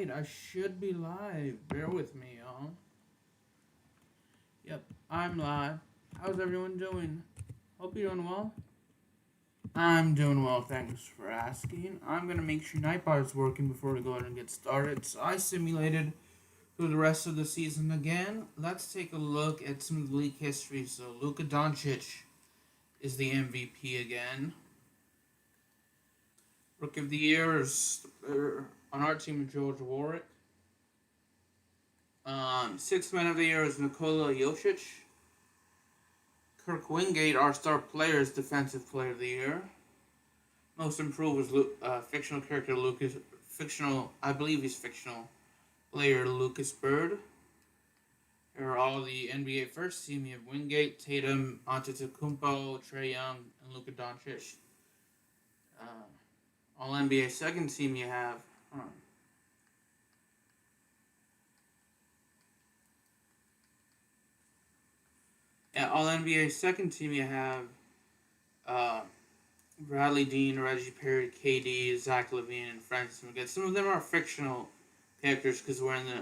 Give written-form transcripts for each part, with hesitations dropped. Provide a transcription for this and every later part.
Alright, I should be live. Bear with me, y'all. Yep, I'm live. How's everyone doing? Hope you're doing well. I'm doing well, thanks for asking. I'm gonna make sure Nightbot is working before we go ahead and get started. So I simulated through the rest of the season again. Let's take a look at some of the league history. So Luka Doncic is the MVP again. Rookie of the Year is on our team George Warwick. Sixth Man of the Year is Nikola Jokic. Kirk Wingate, our star player, is Defensive Player of the Year. Most improved was fictional character Lucas. I believe he's fictional player Lucas Bird. Here are all the NBA first team. You have Wingate, Tatum, Antetokounmpo, Trae Young, and Luka Doncic. All NBA second team you have. All NBA second team you have Bradley Dean, Reggie Perry, KD, Zach LaVine, and Francis McGinn. Some of them are fictional characters because we're in the.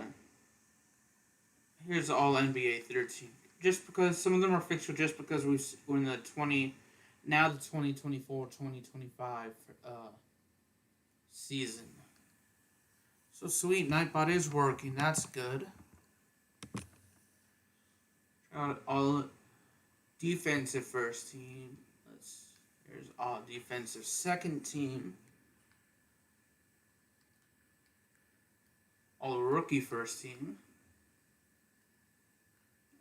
Here's the all NBA third team. Just because some of them are fictional, just because we're in the 2024-2025 season. So sweet, Nightbot is working. That's good. All defensive first team. Here's all defensive second team. All rookie first team.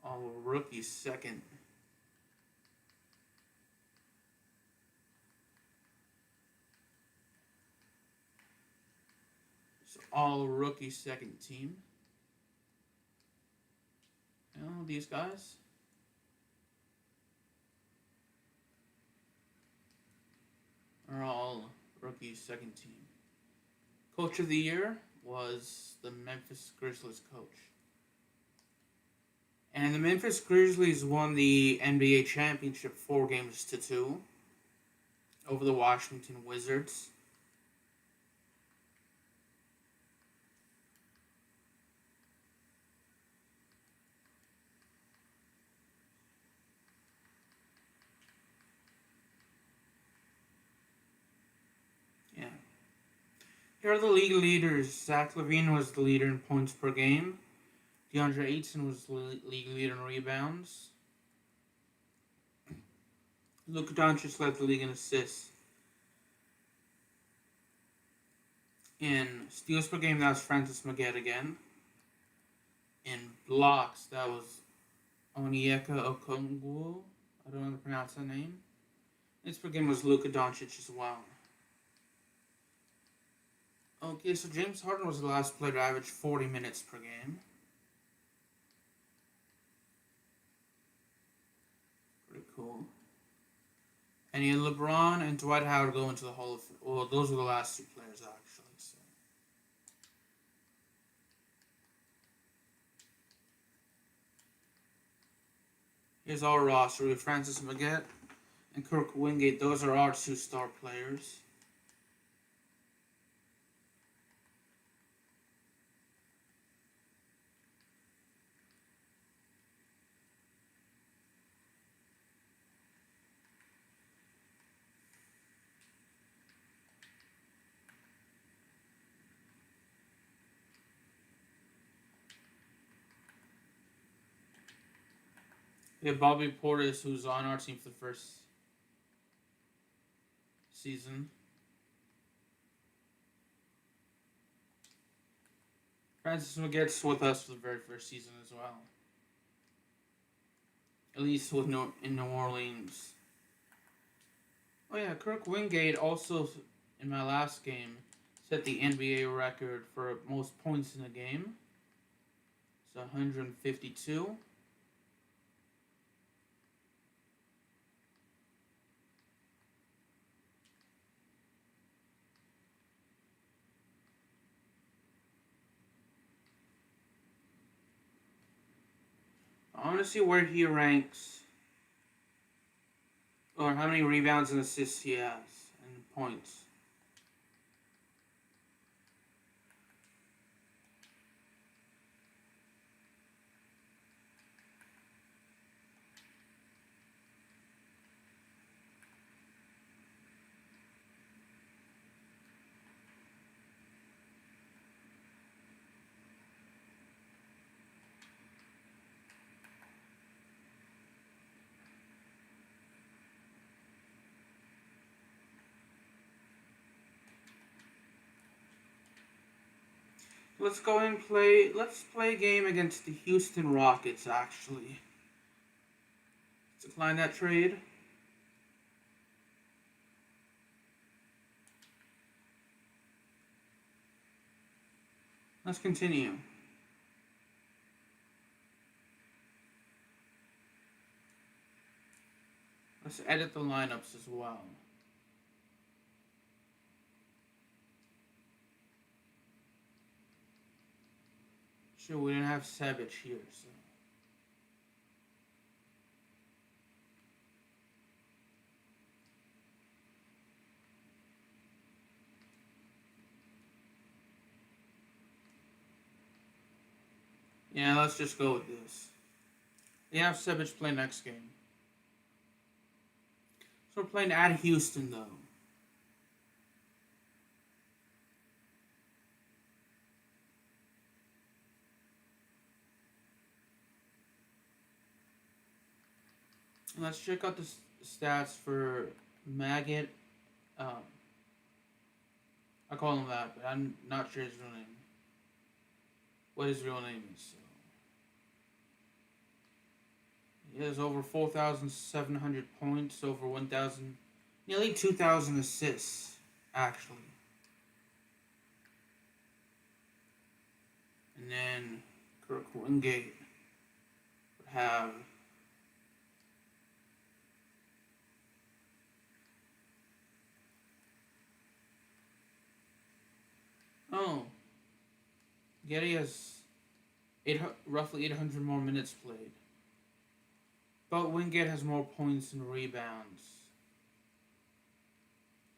All rookie second. So all rookie second team. These guys. Are all rookie second team. Coach of the Year was the Memphis Grizzlies coach. And the Memphis Grizzlies won the NBA championship 4-2 over the Washington Wizards. Here are the league leaders. Zach LaVine was the leader in points per game. DeAndre Ayton was the league leader in rebounds. Luka Doncic led the league in assists. In steals per game, that was Francis McGinn again. In blocks, that was Onyeka Okongwu. I don't know how to pronounce that name. Minutes per game was Luka Doncic as well. Okay, so James Harden was the last player to average 40 minutes per game. Pretty cool. And you had LeBron and Dwight Howard go into the Hall of Fame. Well, those were the last two players, actually. So. Here's our roster. We have Francis McGinn and Kirk Wingate. Those are our two star players. We have Bobby Portis, who's on our team for the first season. Francis McGitt's with us for the very first season as well. At least with in New Orleans. Oh yeah, Kirk Wingate also, in my last game, set the NBA record for most points in a game. It's 152. I want to see where he ranks, or how many rebounds and assists he has, and points. let's go and play. Let's play a game against the Houston Rockets. Actually, let's decline that trade. Let's continue. Let's edit the lineups as well. Sure, we didn't have Savage here, so. Yeah, let's just go with this. We have Savage play next game. So we're playing at Houston, though. And let's check out the stats for Maggot. I call him that, but I'm not sure his real name. What his real name is. So. He has over 4,700 points, over 1,000, nearly 2,000 assists, actually. And then Kirk Wingate would have Getty has roughly 800 more minutes played. But Wingate has more points and rebounds.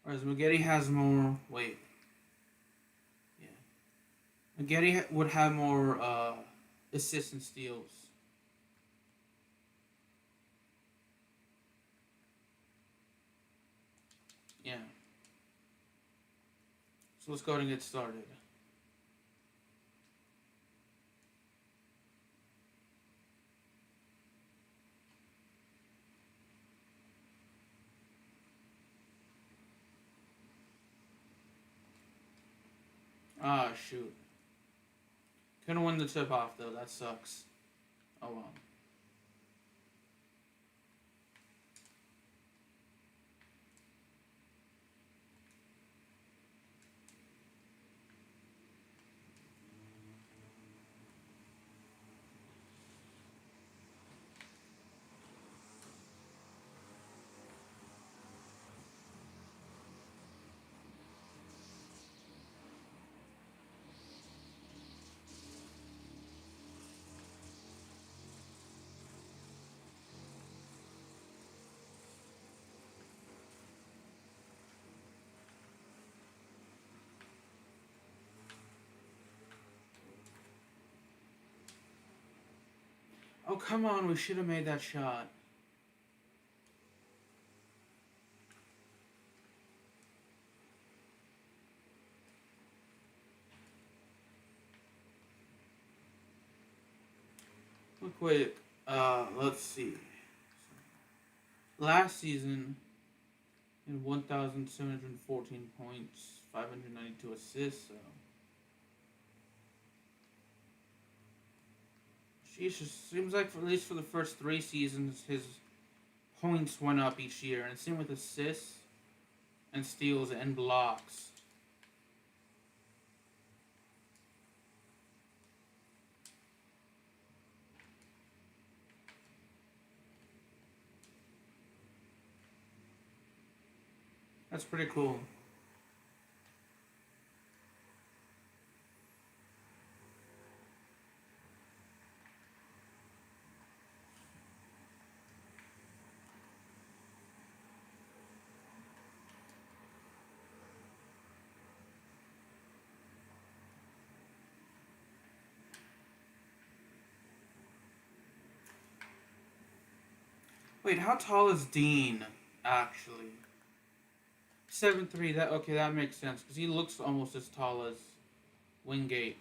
Whereas McGetty has more... Wait. Yeah. McGetty would have more assists and steals. Yeah. So let's go ahead and get started. Ah, shoot. Couldn't win the tip-off, though. That sucks. Oh, well. Oh, come on. We should have made that shot. Real quick. Let's see. Last season, he had 1,714 points, 592 assists, so... Sheesh, it seems like at least for the first 3 seasons, his points went up each year. And same with assists and steals and blocks. That's pretty cool. Wait, how tall is Dean, actually? 7'3", that makes sense, because he looks almost as tall as Wingate.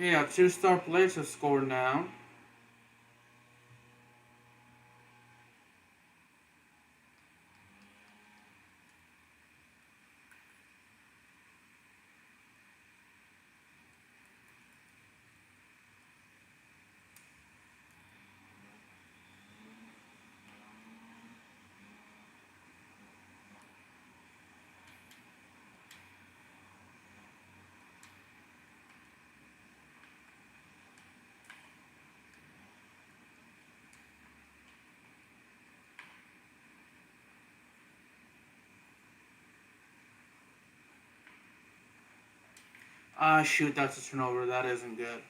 Okay, our two-star players have scored now. Ah, shoot, that's a turnover. That isn't good.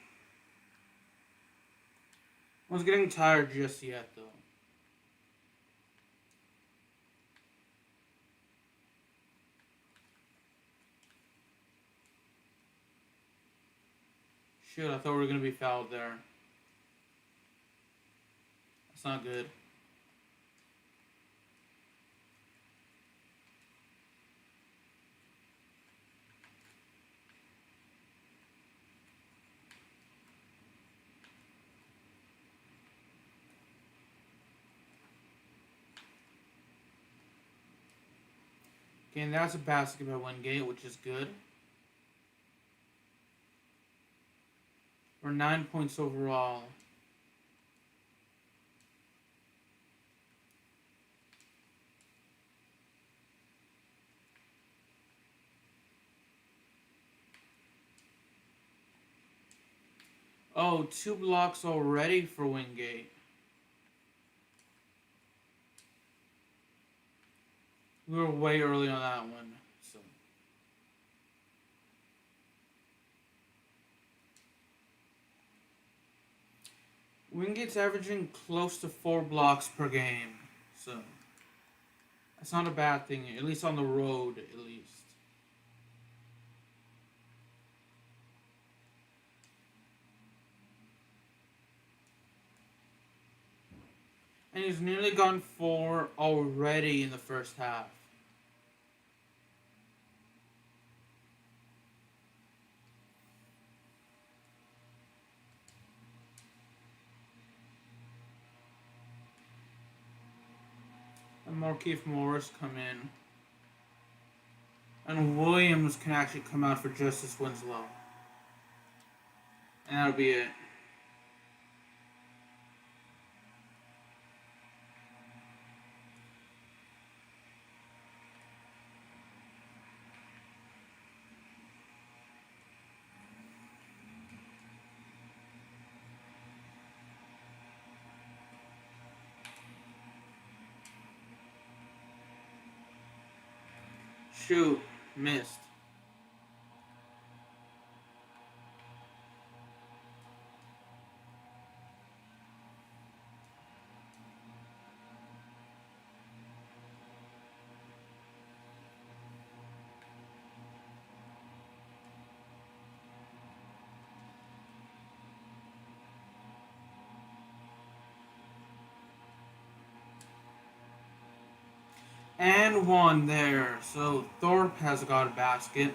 I was getting tired just yet, though. Shoot, I thought we were going to be fouled there. That's not good. Okay, and that's a basket by Wingate, which is good. We're 9 points overall. Oh, 2 blocks already for Wingate. We were way early on that one. So Wingate's averaging close to 4 blocks per game. So that's not a bad thing, at least on the road, at least. And he's nearly gone 4 already in the first half. And Markieff Morris come in. And Williams can actually come out for Justice Winslow. And that'll be it. Shoot, missed. And 1 there. So Thorpe has got a basket.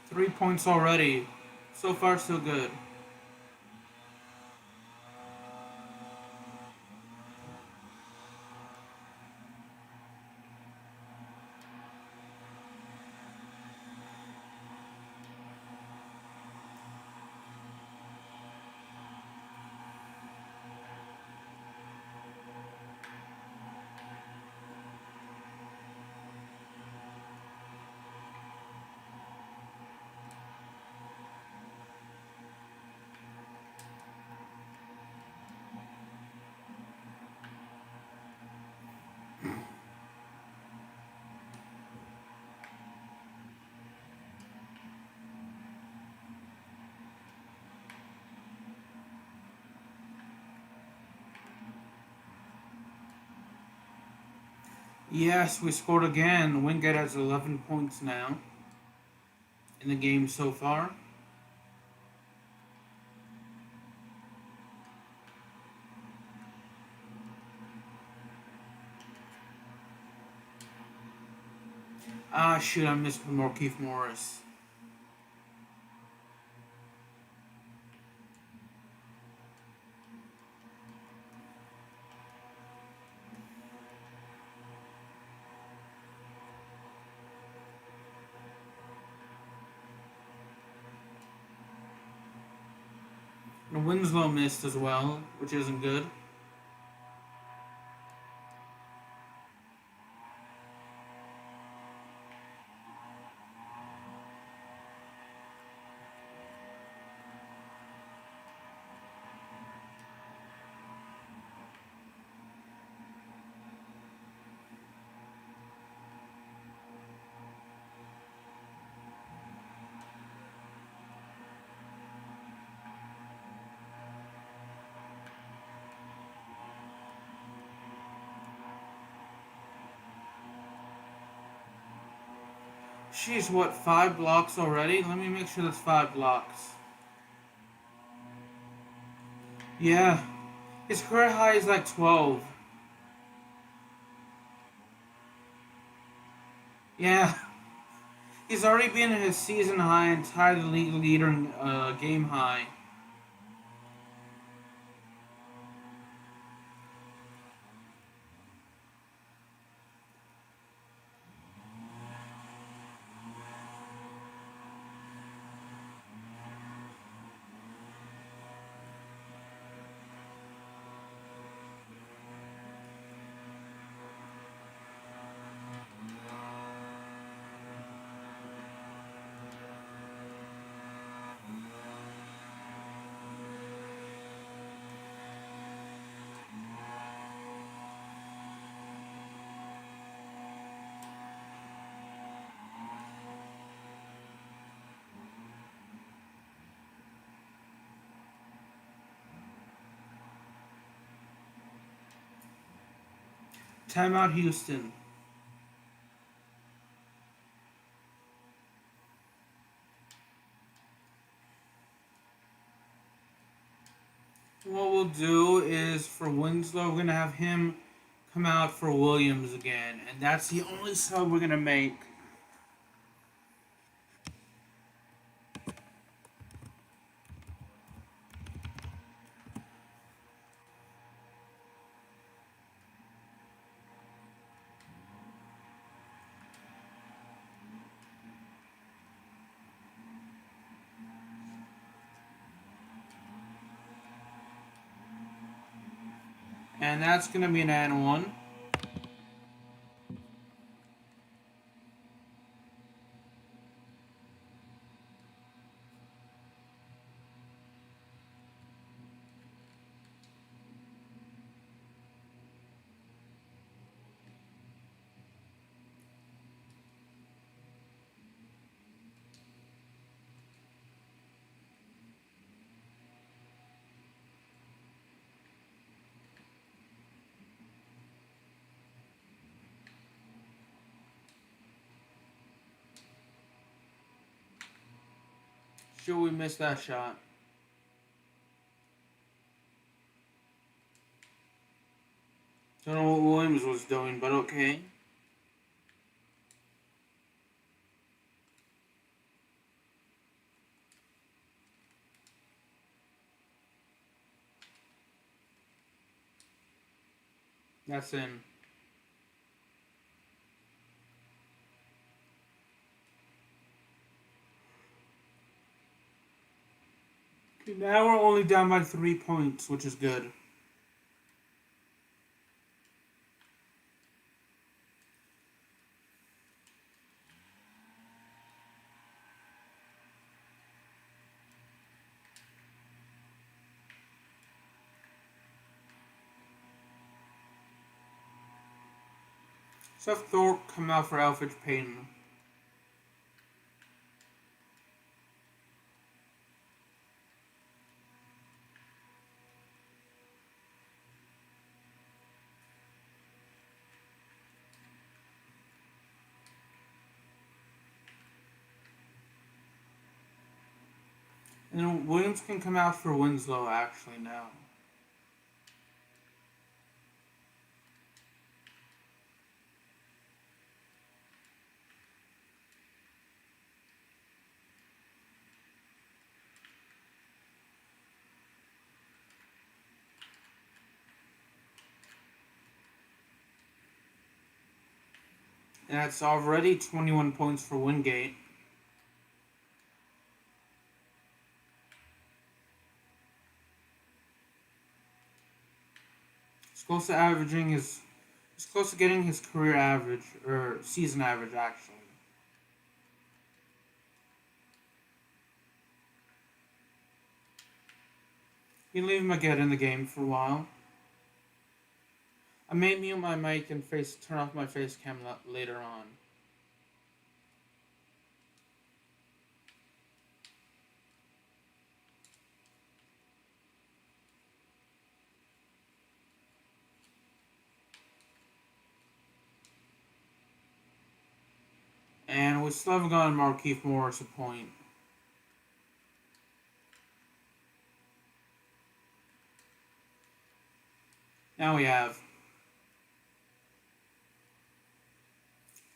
3 points already. So far, so good. Yes, we scored again. Wingate has 11 points now in the game so far. Ah, shoot, I missed Keith Morris. And Winslow missed as well, which isn't good. She's what, 5 blocks already? Let me make sure that's 5 blocks. Yeah. His career high is like 12. Yeah. He's already been at his season high and tied the league leader in game high. Timeout Houston. What we'll do is for Winslow, we're going to have him come out for Williams again. And that's the only sub we're going to make. And that's going to be an and one. Sure, we missed that shot. Don't know what Williams was doing, but okay. That's in. Okay, now we're only down by 3 points, which is good. Seth Thorpe come out for Alfred Payton. And Williams can come out for Winslow actually now. That's already 21 points for Wingate. He's close to averaging his... He's close to getting his career average, or season average, actually. You can leave him again in the game for a while. I may mute my mic and turn off my face cam later on. And we still haven't gotten Markieff Morris a point. Now we have.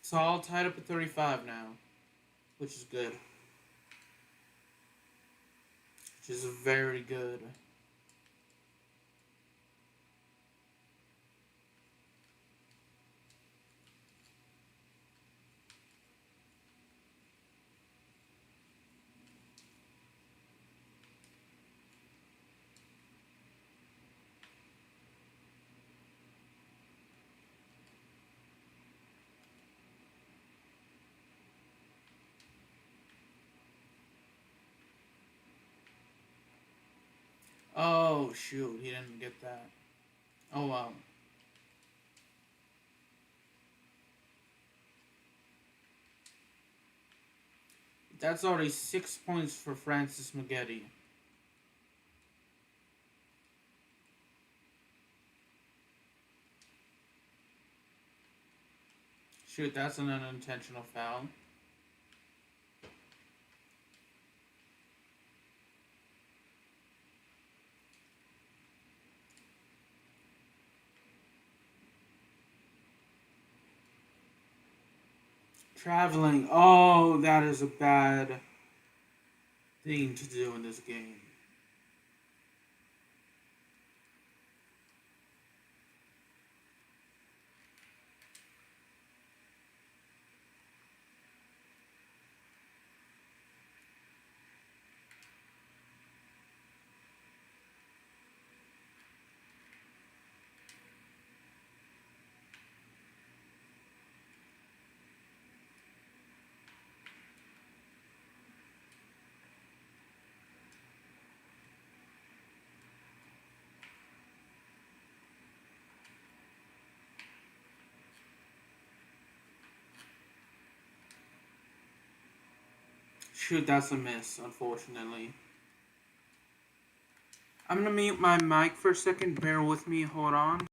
It's all tied up at 35 now, which is good. Which is very good. Oh, shoot, he didn't get that. Oh, wow. That's already 6 points for Francis Maggette. Shoot, that's an unintentional foul. Traveling. Oh, that is a bad thing to do in this game. Shoot, that's a miss, unfortunately. I'm gonna mute my mic for a second. Bear with me. Hold on.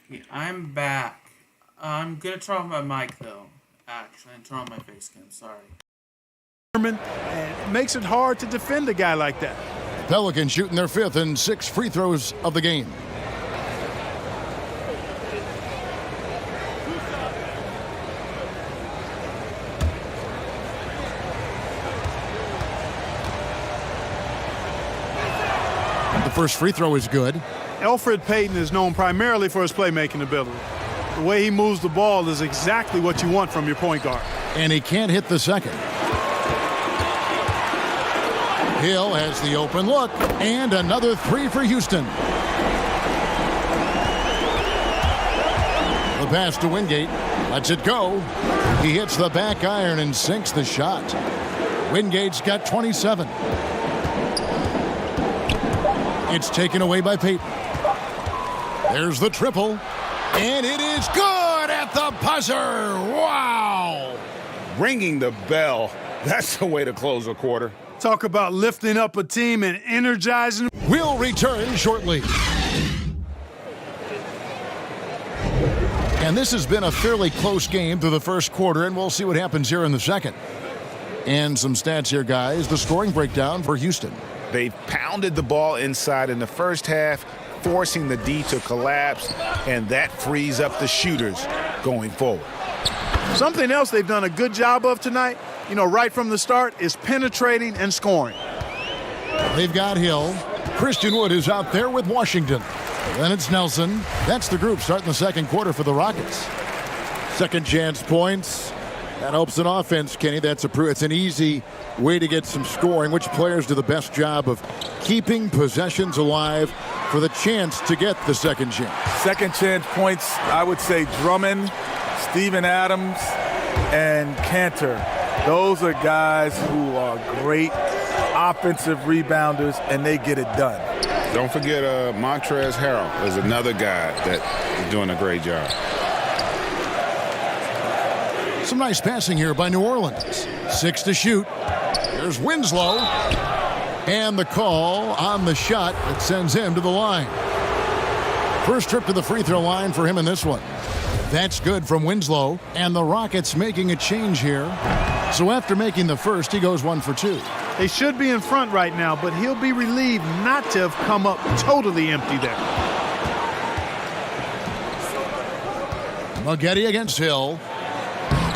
Yeah, I'm back. I'm gonna turn off my mic, though. Actually, and turn on my face cam. Sorry. And it makes it hard to defend a guy like that. Pelicans shooting their 5th and 6th free throws of the game. The first free throw is good. Elfrid Payton is known primarily for his playmaking ability. The way he moves the ball is exactly what you want from your point guard. And he can't hit the second. Hill has the open look, and another 3 for Houston. The pass to Wingate, lets it go. He hits the back iron and sinks the shot. Wingate's got 27. It's taken away by Payton. There's the triple, and it is good at the buzzer. Wow! Ringing the bell. That's the way to close a quarter. Talk about lifting up a team and energizing. We'll return shortly. And this has been a fairly close game through the first quarter, and we'll see what happens here in the second. And some stats here, guys. The scoring breakdown for Houston. They've pounded the ball inside in the first half, forcing the D to collapse, and that frees up the shooters going forward. Something else they've done a good job of tonight, right from the start, is penetrating and scoring. They've got Hill. Christian Wood is out there with Washington. Then it's Nelson. That's the group starting the second quarter for the Rockets. Second chance points. That helps an offense, Kenny. It's an easy way to get some scoring. Which players do the best job of keeping possessions alive for the chance to get the second chance? Second chance points, I would say Drummond, Steven Adams, and Cantor. Those are guys who are great offensive rebounders, and they get it done. Don't forget Montrezl Harrell is another guy that is doing a great job. Some nice passing here by New Orleans. 6 to shoot. There's Winslow. And the call on the shot that sends him to the line. First trip to the free throw line for him in this one. That's good from Winslow. And the Rockets making a change here. So after making the first, he goes 1 for 2. They should be in front right now, but he'll be relieved not to have come up totally empty there. Maggette against Hill.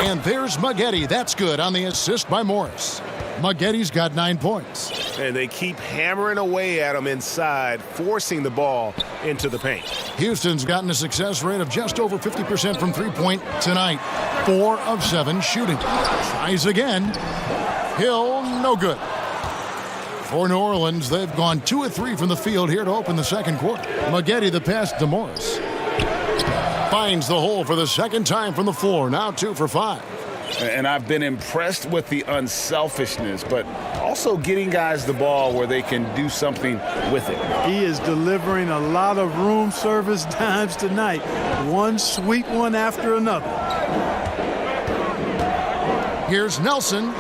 And there's Maggette. That's good on the assist by Morris. Maggette's got 9 points. And they keep hammering away at him inside, forcing the ball into the paint. Houston's gotten a success rate of just over 50% from three-point tonight. 4 of 7 shooting. Tries again. Hill, no good. For New Orleans, they've gone 2 of 3 from the field here to open the second quarter. Maggette the pass to Morris. Finds the hole for the second time from the floor. Now 2 for 5. And I've been impressed with the unselfishness, but also getting guys the ball where they can do something with it. He is delivering a lot of room service dimes tonight. One sweet one after another. Here's Nelson.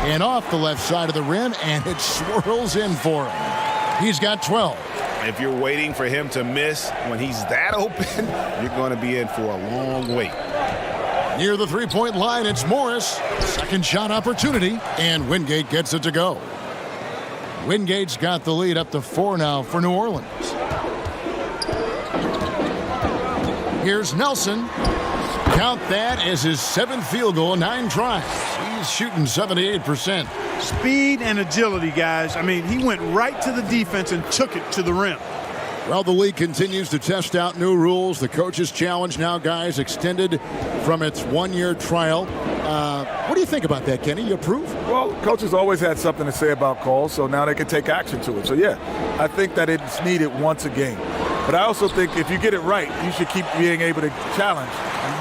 And off the left side of the rim, and it swirls in for him. He's got 12. If you're waiting for him to miss when he's that open, you're going to be in for a long wait. Near the three-point line, it's Morris. Second shot opportunity, and Wingate gets it to go. Wingate's got the lead up to 4 now for New Orleans. Here's Nelson. Count that as his 7th field goal in 9 tries. He's shooting 78%. Speed and agility, guys. I mean, he went right to the defense and took it to the rim. Well, the league continues to test out new rules. The coaches' challenge now, guys, extended from its 1-year trial. What do you think about that, Kenny? You approve? Well, coaches always had something to say about calls, so now they can take action to it. So, yeah, I think that it's needed once a game. But I also think if you get it right, you should keep being able to challenge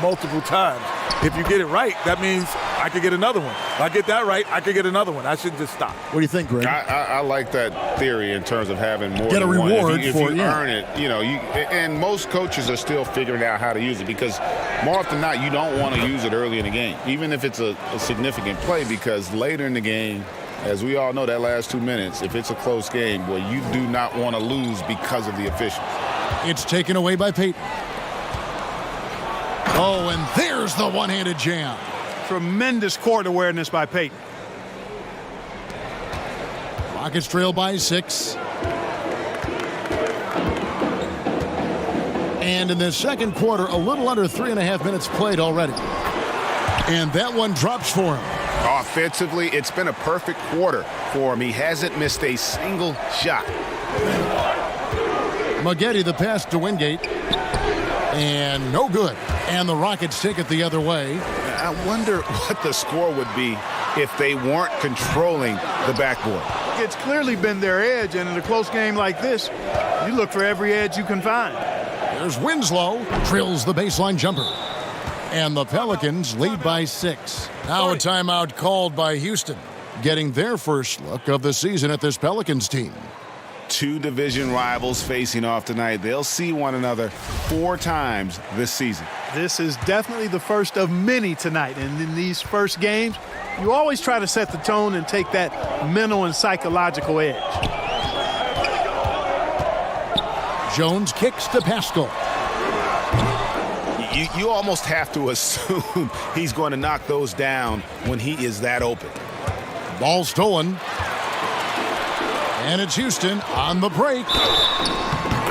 multiple times. If you get it right, that means I could get another one. If I get that right, I could get another one. I shouldn't just stop. What do you think, Greg? I like that theory in terms of having more get than a reward one. If for you earn it, and most coaches are still figuring out how to use it because more often than not, you don't want to use it early in the game, even if it's a significant play, because later in the game, as we all know, that last 2 minutes, if it's a close game, well, you do not want to lose because of the officials. It's taken away by Payton. Oh, and there's the one-handed jam. Tremendous court awareness by Payton. Rockets trail by 6. And in the second quarter, a little under 3.5 minutes played already. And that one drops for him. Offensively, it's been a perfect quarter for him. He hasn't missed a single shot. Maggette the pass to Wingate. And no good. And the Rockets take it the other way. I wonder what the score would be if they weren't controlling the backboard. It's clearly been their edge, and in a close game like this, you look for every edge you can find. There's Winslow. Drills the baseline jumper. And the Pelicans lead by 6. Now a timeout called by Houston, getting their first look of the season at this Pelicans team. 2 division rivals facing off tonight. They'll see one another 4 times this season. This is definitely the first of many tonight. And in these first games, you always try to set the tone and take that mental and psychological edge. Jones kicks to Pascal. You almost have to assume he's going to knock those down when he is that open. Ball stolen. And it's Houston on the break.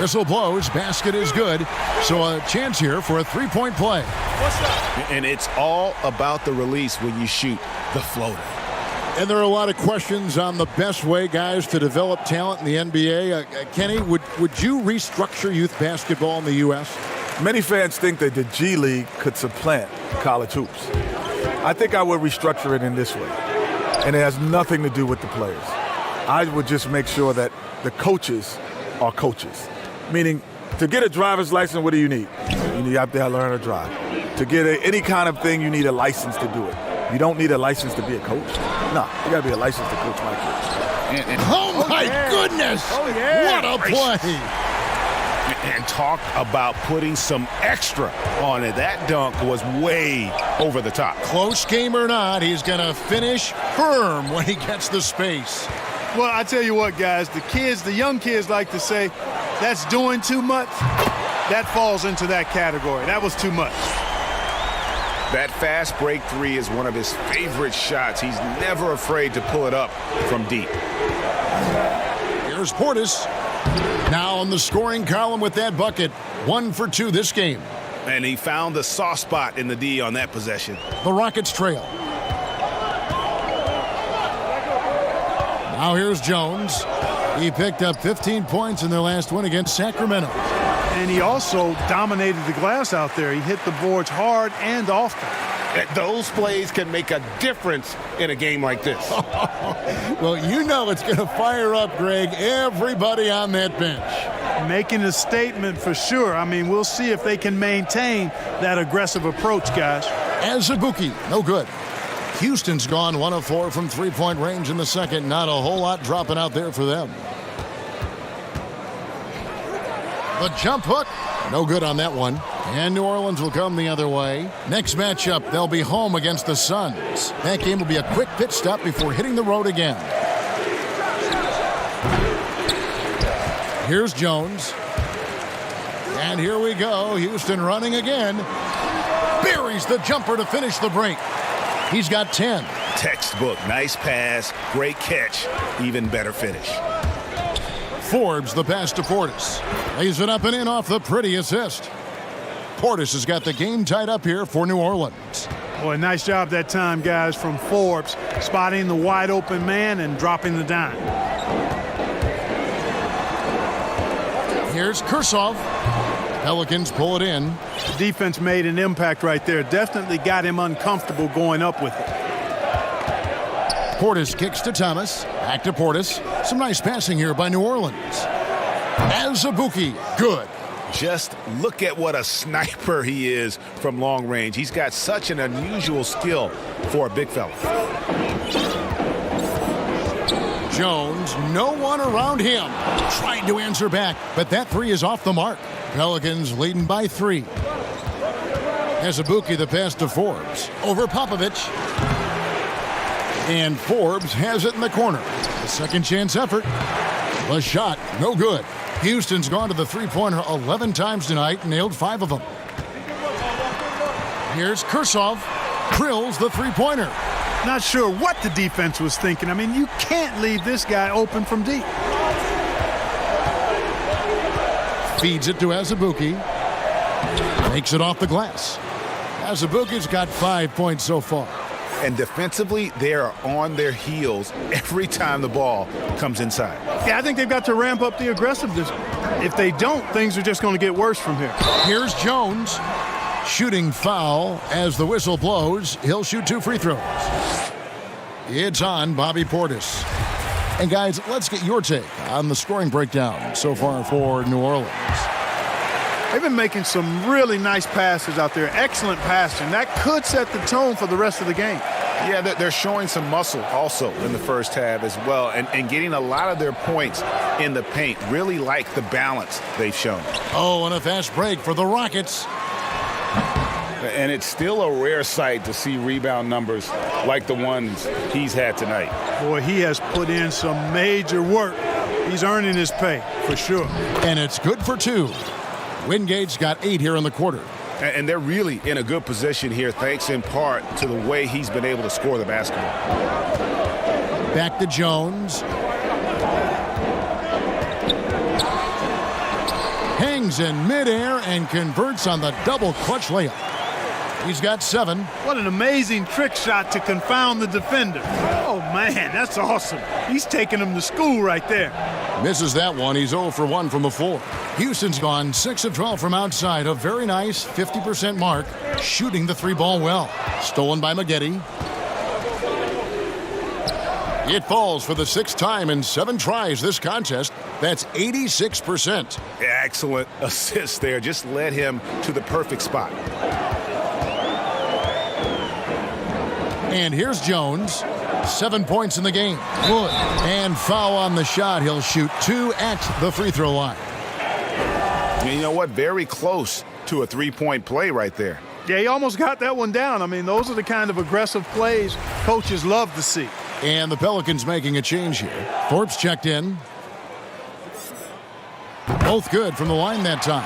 Whistle blows, basket is good. So a chance here for a three-point play. And it's all about the release when you shoot the floater. And there are a lot of questions on the best way, guys, to develop talent in the NBA. Kenny, would you restructure youth basketball in the U.S.? Many fans think that the G League could supplant college hoops. I think I would restructure it in this way. And it has nothing to do with the players. I would just make sure that the coaches are coaches. Meaning, to get a driver's license, what do you need? You have to learn to drive. To get any kind of thing, you need a license to do it. You don't need a license to be a coach. No, you got to be a license to coach my kids. Oh, my goodness! Oh, yeah. What a play! And talk about putting some extra on it. That dunk was way over the top. Close game or not, he's going to finish firm when he gets the space. Well, I tell you what, guys, the young kids like to say, that's doing too much. That falls into that category. That was too much. That fast break three is one of his favorite shots. He's never afraid to pull it up from deep. Here's Portis. Now on the scoring column with that bucket. 1 for 2 this game. And he found the soft spot in the D on that possession. The Rockets trail. Now here's Jones. He picked up 15 points in their last win against Sacramento. And he also dominated the glass out there. He hit the boards hard and often. Those plays can make a difference in a game like this. Well, you know it's going to fire up, Greg, everybody on that bench. Making a statement for sure. I mean, we'll see if they can maintain that aggressive approach, guys. Azubuike, no good. Houston's gone 1 of 4 from three-point range in the second. Not a whole lot dropping out there for them. The jump hook, no good on that one. And New Orleans will come the other way. Next matchup, they'll be home against the Suns. That game will be a quick pit stop before hitting the road again. Here's Jones. And here we go. Houston running again. Buries the jumper to finish the break. He's got 10. Textbook. Nice pass. Great catch. Even better finish. Forbes the pass to Portis. Lays it up and in off the pretty assist. Portis has got the game tied up here for New Orleans. Boy, nice job that time, guys, from Forbes, spotting the wide open man and dropping the dime. Here's Kursov. Pelicans pull it in. Defense made an impact right there. Definitely got him uncomfortable going up with it. Portis kicks to Thomas. Back to Portis. Some nice passing here by New Orleans. Azubuike, good. Just look at what a sniper he is from long range. He's got such an unusual skill for a big fella. Jones, no one around him. Trying to answer back, but that three is off the mark. Pelicans leading by 3. Azubuike the pass to Forbes. Over Popovich. And Forbes has it in the corner. A second chance effort. The shot, no good. Houston's gone to the three-pointer 11 times tonight, nailed 5 of them. Here's Kursov. Drills the three-pointer. Not sure what the defense was thinking. I mean, you can't leave this guy open from deep. Feeds it to Azubuike. Makes it off the glass. Azubuike's got 5 points so far. And defensively, they are on their heels every time the ball comes inside. Yeah, I think they've got to ramp up the aggressiveness. If they don't, things are just going to get worse from here. Here's Jones. Shooting foul as the whistle blows. He'll shoot 2 free throws. It's on Bobby Portis. And guys, let's get your take on the scoring breakdown so far for New Orleans. They've been making some really nice passes out there. Excellent passing. That could set the tone for the rest of the game. Yeah, they're showing some muscle also in the first half as well, and getting a lot of their points in the paint. Really like the balance they've shown. Oh, and a fast break for the Rockets. And it's still a rare sight to see rebound numbers like the ones he's had tonight. Boy, he has put in some major work. He's earning his pay, for sure. And it's good for 2. Wingate's got 8 here in the quarter. And they're really in a good position here, thanks in part to the way he's been able to score the basketball. Back to Jones. Hangs in midair and converts on the double clutch layup. He's got 7. What an amazing trick shot to confound the defender. Oh, man, that's awesome. He's taking him to school right there. Misses that one. He's 0 for 1 from the floor. Houston's gone 6 of 12 from outside. A very nice 50% mark. Shooting the 3-ball well. Stolen by Maggette. It falls for the 6th time in 7 tries this contest. That's 86%. Excellent assist there. Just led him to the perfect spot. And here's Jones. 7 points in the game. Wood. And foul on the shot. He'll shoot 2 at the free throw line. And you know what? Very close to a 3-point play right there. Yeah, he almost got that one down. I mean, those are the kind of aggressive plays coaches love to see. And the Pelicans making a change here. Thorpe's checked in. Both good from the line that time.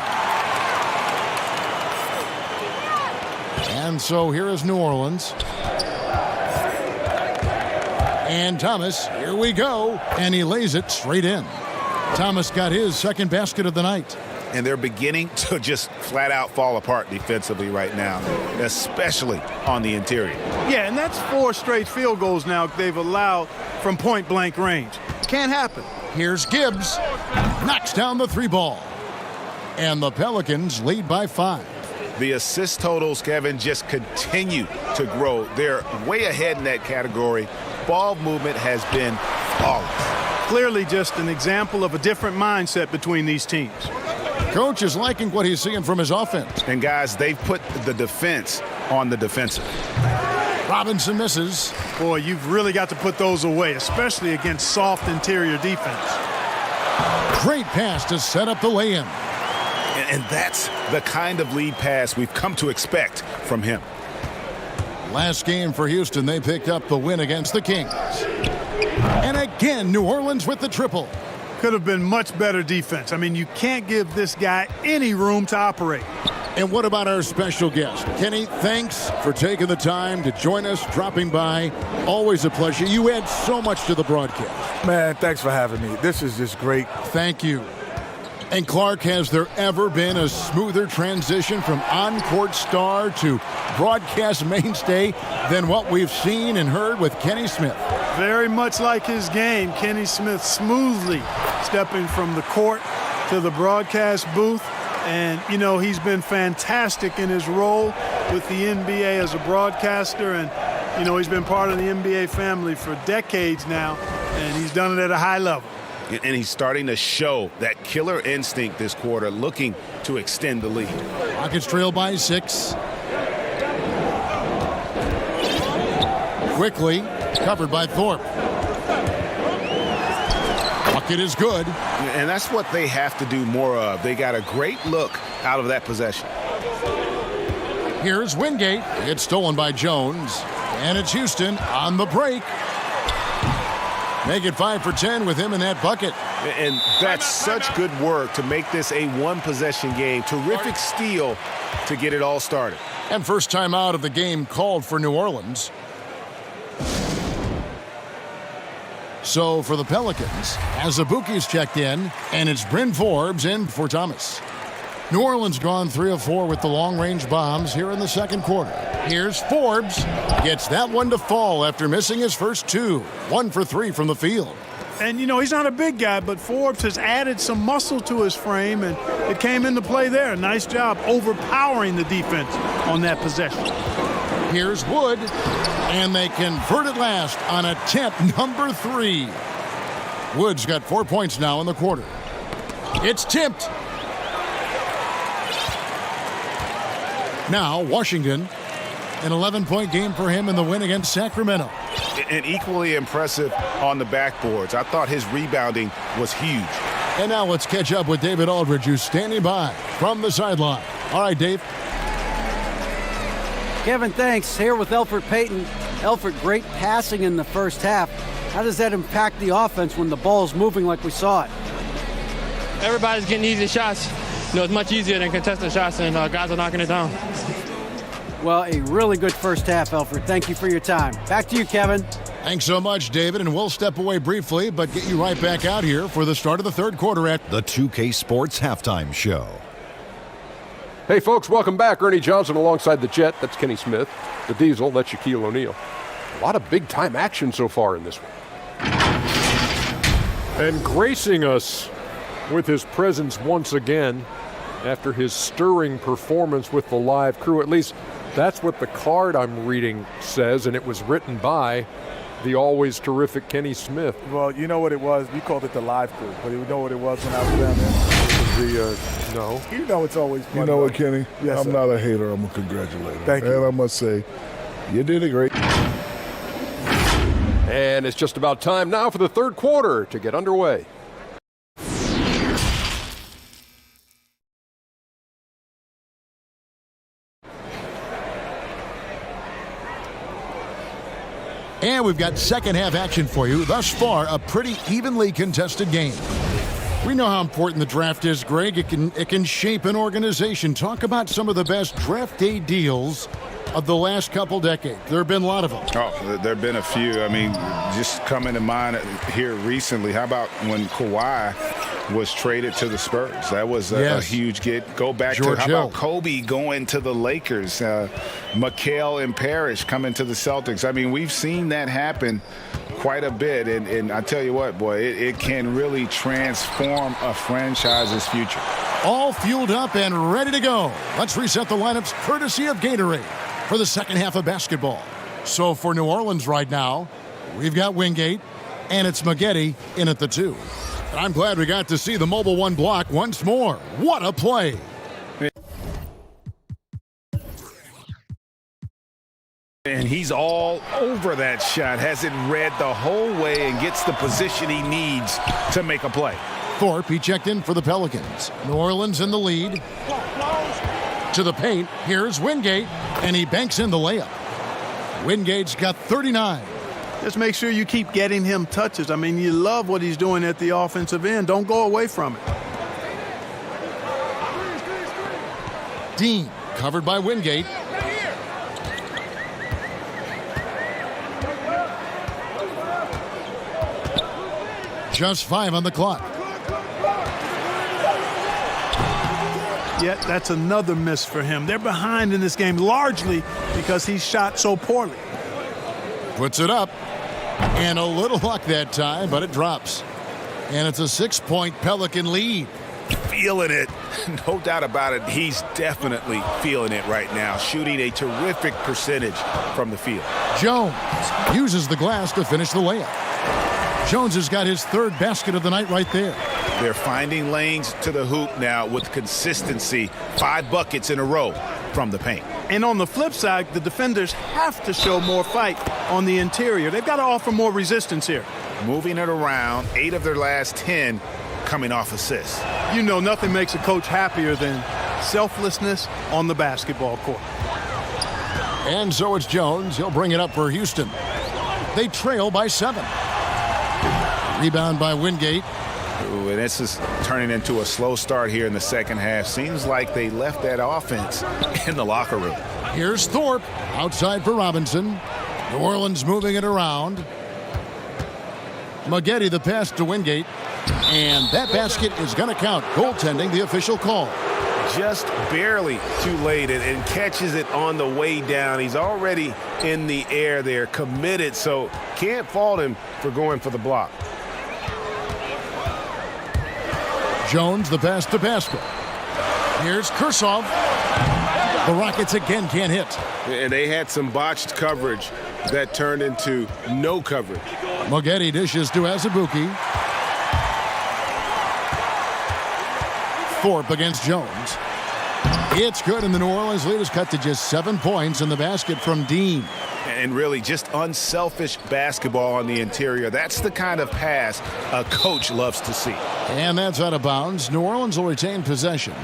And so here is New Orleans. And Thomas, here we go. And he lays it straight in. Thomas got his 2nd basket of the night. And they're beginning to just flat out fall apart defensively right now, especially on the interior. Yeah, and that's 4 straight field goals now they've allowed from point-blank range. Can't happen. Here's Gibbs. Knocks down the 3-ball. And the Pelicans lead by 5. The assist totals, Kevin, just continue to grow. They're way ahead in that category. Ball movement has been flawless. Clearly just an example of a different mindset between these teams. Coach is liking what he's seeing from his offense. And, guys, they've put the defense on the defensive. Robinson misses. Boy, you've really got to put those away, especially against soft interior defense. Great pass to set up the lay-in. And that's the kind of lead pass we've come to expect from him. Last game for Houston, they picked up the win against the Kings. And again, New Orleans with the triple. Could have been much better defense. I mean, you can't give this guy any room to operate. And what about our special guest? Kenny, thanks for taking the time to join us, dropping by. Always a pleasure. You add so much to the broadcast. Man, thanks for having me. This is just great. Thank you. And Clark, has there ever been a smoother transition from on-court star to broadcast mainstay than what we've seen and heard with Kenny Smith? Very much like his game, Kenny Smith smoothly stepping from the court to the broadcast booth. And, you know, he's been fantastic in his role with the NBA as a broadcaster. And, you know, he's been part of the NBA family for decades now, and he's done it at a high level. And he's starting to show that killer instinct this quarter, looking to extend the lead. Rockets trail by 6. Quickly covered by Thorpe. Bucket is good. And that's what they have to do more of. They got a great look out of that possession. Here's Wingate. It's stolen by Jones. And it's Houston on the break. Make it 5 for 10 with him in that bucket. And that's such good work to make this a one-possession game. Terrific steal to get it all started. And first time out of the game called for New Orleans. So for the Pelicans, Azubuike's checked in, and it's Bryn Forbes in for Thomas. New Orleans gone 3 of 4 with the long-range bombs here in the second quarter. Here's Forbes. Gets that one to fall after missing his first 2. 1 for 3 from the field. And, you know, he's not a big guy, but Forbes has added some muscle to his frame, and it came into play there. Nice job overpowering the defense on that possession. Here's Wood, and they convert it last on attempt number 3. Wood's got 4 points now in the quarter. It's tipped. Now, Washington, an 11-point game for him in the win against Sacramento. And equally impressive on the backboards. I thought his rebounding was huge. And now let's catch up with David Aldridge, who's standing by from the sideline. All right, Dave. Kevin, thanks. Here with Elfrid Payton. Elfrid, great passing in the first half. How does that impact the offense when the ball's moving like we saw it? Everybody's getting easy shots. You know, it's much easier than contested shots, and guys are knocking it down. Well, a really good first half, Elfrid. Thank you for your time. Back to you, Kevin. Thanks so much, David, and we'll step away briefly, but get you right back out here for the start of the third quarter at the 2K Sports Halftime Show. Hey, folks, welcome back. Ernie Johnson alongside the Jet. That's Kenny Smith. The Diesel, that's Shaquille O'Neal. A lot of big-time action so far in this one. And gracing us with his presence once again after his stirring performance with the live crew. At least that's what the card I'm reading says, and it was written by the always terrific Kenny Smith. Well, you know what it was? We called it the live crew, but you know what it was when I was down there? No. You know it's always fun. You know what, Kenny? Yes, I'm sir. not a hater. I'm a congratulator. Thank you. And I must say, you did it great. And it's just about time now for the third quarter to get underway. And we've got second half action for you. Thus far, a pretty evenly contested game. We know how important the draft is, Greg. It can shape an organization. Talk about some of the best draft day deals of the last couple decades. There have been a lot of them. Oh, there have been a few. I mean, just coming to mind here recently, how about when Kawhi was traded to the Spurs? That was a huge get. Go back George to, how Hill. about Kobe going to the Lakers? Mikal and Parrish coming to the Celtics. I mean, we've seen that happen quite a bit. And I tell you what, boy, it can really transform a franchise's future. All fueled up and ready to go. Let's reset the lineups courtesy of Gatorade for the second half of basketball. So for New Orleans right now, we've got Wingate, and it's Maggette in at the 2. And I'm glad we got to see the Mobile One block once more. What a play. And he's all over that shot, has it read the whole way and gets the position he needs to make a play. Thorpe, he checked in for the Pelicans. New Orleans in the lead. To the paint, here's Wingate, and he banks in the layup. Wingate's got 39. Just make sure you keep getting him touches. I mean, you love what he's doing at the offensive end. Don't go away from it. Dean, covered by Wingate. Just 5 on the clock. Yet that's another miss for him. They're behind in this game largely because he shot so poorly. Puts it up. And a little luck that time, but it drops. And it's a 6-point Pelican lead. Feeling it. No doubt about it. He's definitely feeling it right now. Shooting a terrific percentage from the field. Jones uses the glass to finish the layup. Jones has got his third basket of the night right there. They're finding lanes to the hoop now with consistency. 5 buckets in a row from the paint. And on the flip side, the defenders have to show more fight on the interior. They've got to offer more resistance here. Moving it around, 8 of their last 10 coming off assists. You know, nothing makes a coach happier than selflessness on the basketball court. And so it's Jones. He'll bring it up for Houston. They trail by 7. Rebound by Wingate. Ooh, and this is turning into a slow start here in the second half. Seems like they left that offense in the locker room. Here's Thorpe outside for Robinson. New Orleans moving it around. Maggette the pass to Wingate. And that basket is going to count. Goaltending, the official call. Just barely too late and catches it on the way down. He's already in the air there, committed, so can't fault him for going for the block. Jones, the pass to Pascal. Here's Kursov. The Rockets again can't hit. And they had some botched coverage that turned into no coverage. Maggette dishes to Azubuike. Thorpe against Jones. It's good, and the New Orleans lead is cut to just 7 points in the basket from Dean. And really just unselfish basketball on the interior. That's the kind of pass a coach loves to see. And that's out of bounds. New Orleans will retain possession.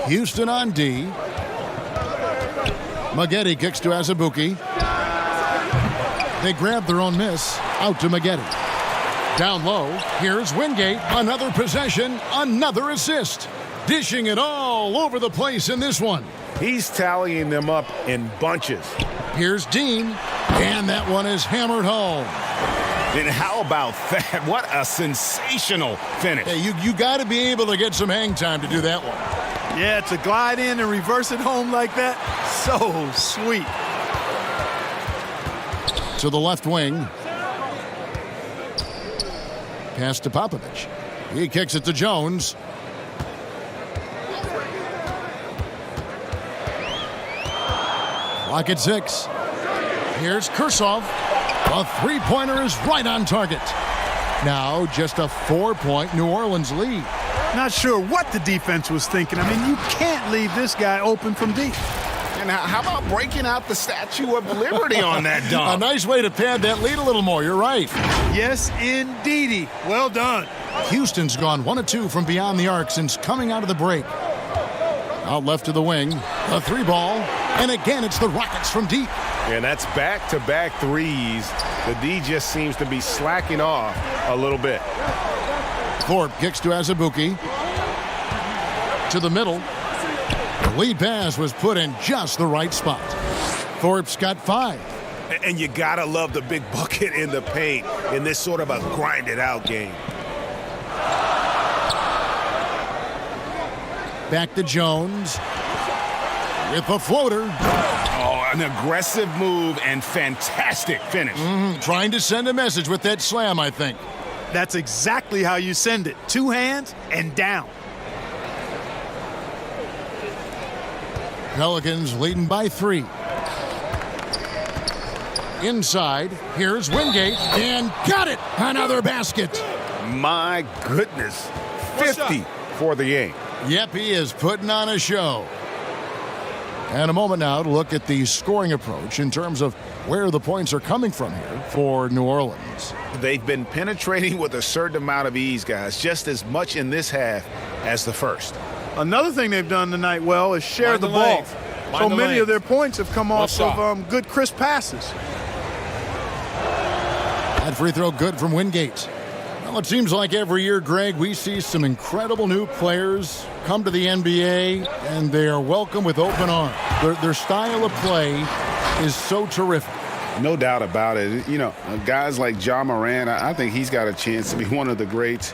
Houston on D. Maggette kicks to Azubuike. They grab their own miss. Out to Maggette. Down low, here's Wingate. Another possession, another assist. Dishing it all over the place in this one. He's tallying them up in bunches. Here's Dean, and that one is hammered home. And how about that? What a sensational finish. Hey, you got to be able to get some hang time to do that one. Yeah, to glide in and reverse it home like that, so sweet. To the left wing. Pass to Popovich. He kicks it to Jones. Clock at 6. Here's Kursov. A three-pointer is right on target. Now just a 4-point New Orleans lead. Not sure what the defense was thinking. I mean, you can't leave this guy open from deep. And how about breaking out the Statue of Liberty on that dunk? A nice way to pad that lead a little more. You're right. Yes, indeedy. Well done. Houston's gone 1 of 2 from beyond the arc since coming out of the break. Out left to the wing. A 3-ball. And again, it's the Rockets from deep. And that's back-to-back threes. The D just seems to be slacking off a little bit. Thorpe kicks to Azubuike. To the middle. The lead pass was put in just the right spot. Thorpe's got 5. And you gotta love the big bucket in the paint in this sort of a grinded-out game. Back to Jones. With the floater. Oh, an aggressive move and fantastic finish. Trying to send a message with that slam, I think. That's exactly how you send it. 2 hands and down. Pelicans leading by 3. Inside, here's Wingate, and got it! Another basket. My goodness. 50 for the game. Yep, he is putting on a show. And a moment now to look at the scoring approach in terms of where the points are coming from here for New Orleans. They've been penetrating with a certain amount of ease, guys, just as much in this half as the first. Another thing they've done tonight well is share the ball. So many of their points have come off of good, crisp passes. That free throw good from Wingate. Well, it seems like every year, Greg, we see some incredible new players come to the NBA, and they are welcome with open arms. Their style of play is so terrific. No doubt about it. You know, guys like Ja Morant, I think he's got a chance to be one of the greats.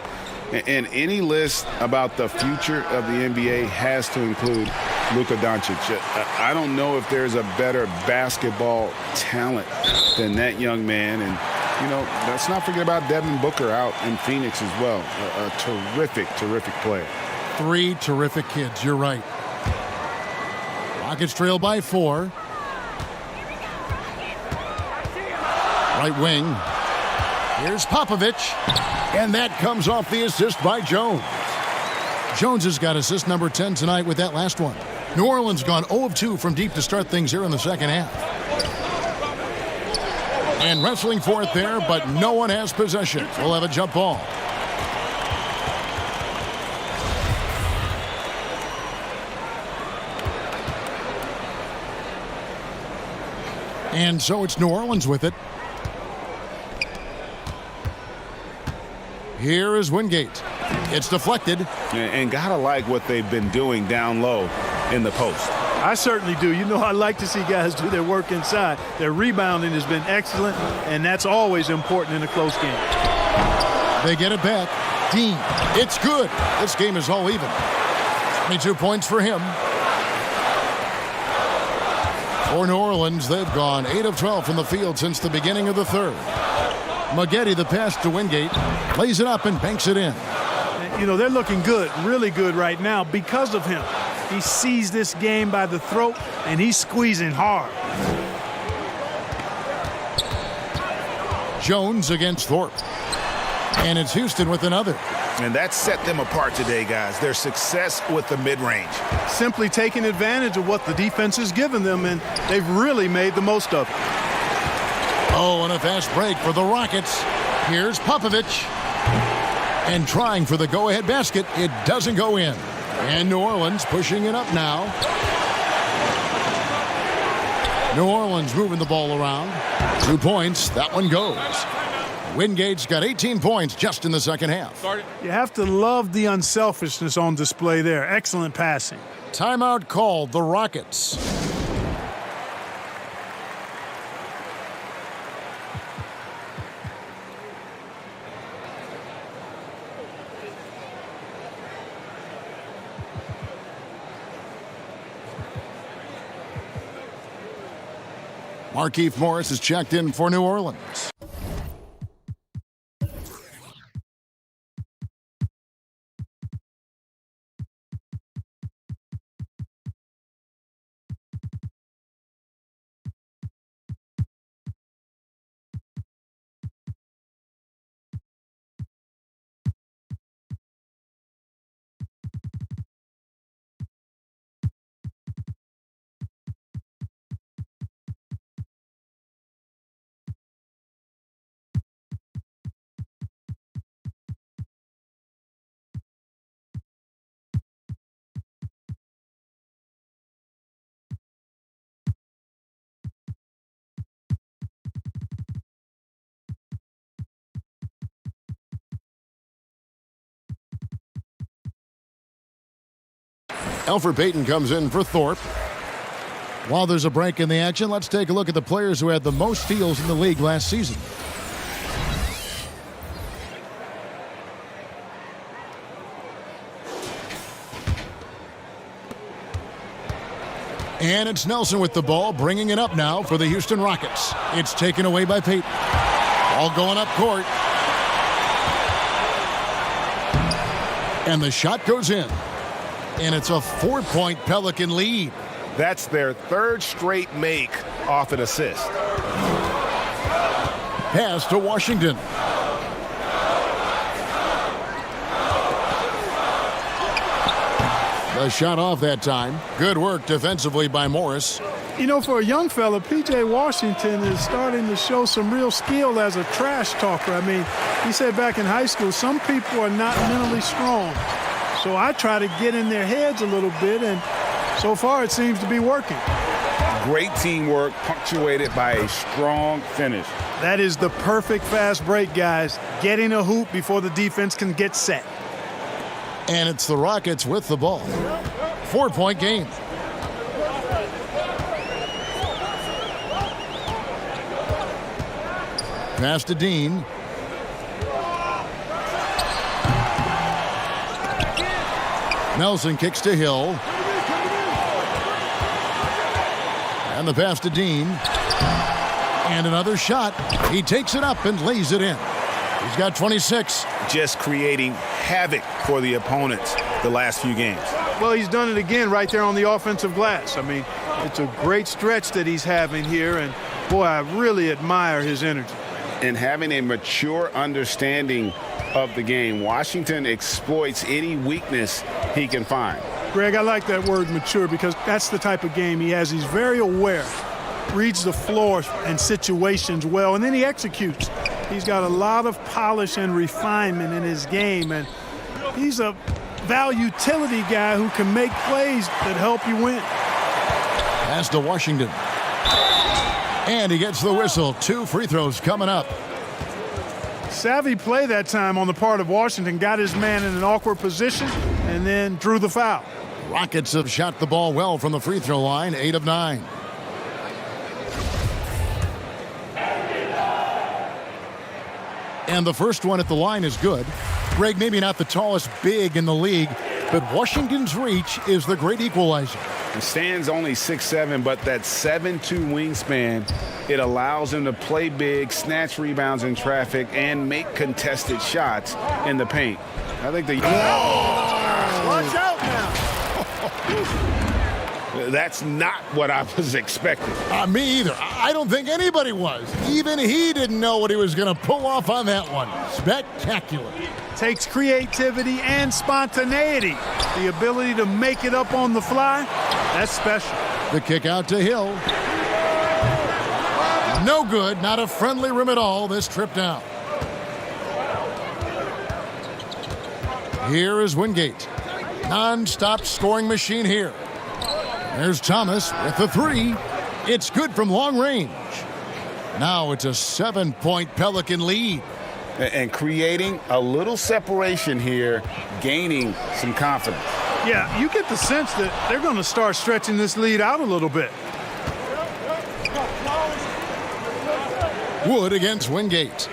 And any list about the future of the NBA has to include Luka Doncic. I don't know if there's a better basketball talent than that young man. And, you know, let's not forget about Devin Booker out in Phoenix as well. A terrific, terrific player. 3 terrific kids, you're right. Rockets trail by 4. Right wing. Here's Popovich. And that comes off the assist by Jones. Jones has got assist number 10 tonight with that last one. New Orleans gone 0 of 2 from deep to start things here in the second half. And wrestling for it there, but no one has possession. We'll have a jump ball. And so it's New Orleans with it. Here is Wingate. It's deflected. And gotta like what they've been doing down low in the post. I certainly do. You know, I like to see guys do their work inside. Their rebounding has been excellent, and that's always important in a close game. They get it back. Dean, it's good. This game is all even. 22 points for him. For New Orleans, they've gone 8 of 12 from the field since the beginning of the third. Maggette, the pass to Wingate, lays it up and banks it in. You know, they're looking good, really good right now because of him. He sees this game by the throat, and he's squeezing hard. Jones against Thorpe. And it's Houston with another. And that set them apart today, guys. Their success with the mid-range. Simply taking advantage of what the defense has given them, and they've really made the most of it. Oh, and a fast break for the Rockets. Here's Popovich. And trying for the go-ahead basket. It doesn't go in. And New Orleans pushing it up now. New Orleans moving the ball around. 2 points. That one goes. Wingate's got 18 points just in the second half. You have to love the unselfishness on display there. Excellent passing. Timeout called, the Rockets. Markieff Morris is checked in for New Orleans. Elfrid Payton comes in for Thorpe. While there's a break in the action, let's take a look at the players who had the most steals in the league last season. And it's Nelson with the ball, bringing it up now for the Houston Rockets. It's taken away by Payton. Ball going up court. And the shot goes in. And it's a 4-point Pelican lead. That's their third straight make off an assist. Pass to Washington. The shot off that time. Good work defensively by Morris. You know, for a young fella, P.J. Washington is starting to show some real skill as a trash talker. I mean, he said back in high school, some people are not mentally strong. So I try to get in their heads a little bit, and so far it seems to be working. Great teamwork punctuated by a strong finish. That is the perfect fast break, guys. Getting a hoop before the defense can get set. And it's the Rockets with the ball. 4-point game. Pass to Dean. Nelson kicks to Hill. And the pass to Dean. And another shot. He takes it up and lays it in. He's got 26. Just creating havoc for the opponents the last few games. Well, he's done it again right there on the offensive glass. I mean, it's a great stretch that he's having here, and boy, I really admire his energy. And having a mature understanding of the game, Washington exploits any weakness he can find. Greg, I like that word mature because that's the type of game he has. He's very aware, reads the floor and situations well, and then he executes. He's got a lot of polish and refinement in his game, and he's a value-utility guy who can make plays that help you win. Pass to Washington. And he gets the whistle. 2 free throws coming up. Savvy play that time on the part of Washington. Got his man in an awkward position and then drew the foul. Rockets have shot the ball well from the free throw line. 8 of 9. And the first one at the line is good. Greg, maybe not the tallest big in the league, but Washington's reach is the great equalizer. He stands only 6'7", but that 7'2" wingspan, it allows him to play big, snatch rebounds in traffic, and make contested shots in the paint. I think the... Watch out now. That's not what I was expecting. Me either. I don't think anybody was. Even he didn't know what he was going to pull off on that one. Spectacular. Takes creativity and spontaneity. The ability to make it up on the fly, that's special. The kick out to Hill. No good. Not a friendly rim at all this trip down. Here is Wingate. Non-stop scoring machine here. There's Thomas with the 3. It's good from long range. Now it's a 7-point Pelican lead. And creating a little separation here, gaining some confidence. Yeah, you get the sense that they're going to start stretching this lead out a little bit. Wood against Wingate.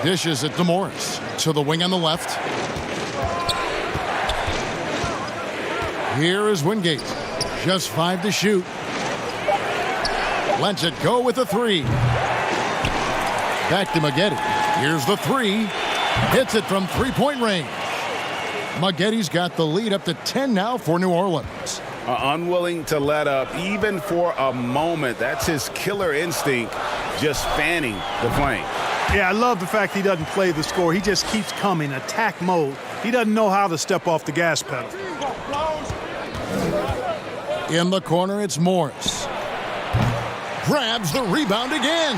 Dishes it to Morris. To the wing on the left. Here is Wingate. Just 5 to shoot. Lets it go with a 3. Back to Maggette. Here's the 3. Hits it from 3-point range. Maggetti's got the lead up to 10 now for New Orleans. Unwilling to let up even for a moment. That's his killer instinct, just fanning the flame. Yeah, I love the fact he doesn't play the score. He just keeps coming, attack mode. He doesn't know how to step off the gas pedal. In the corner, it's Morris. Grabs the rebound again.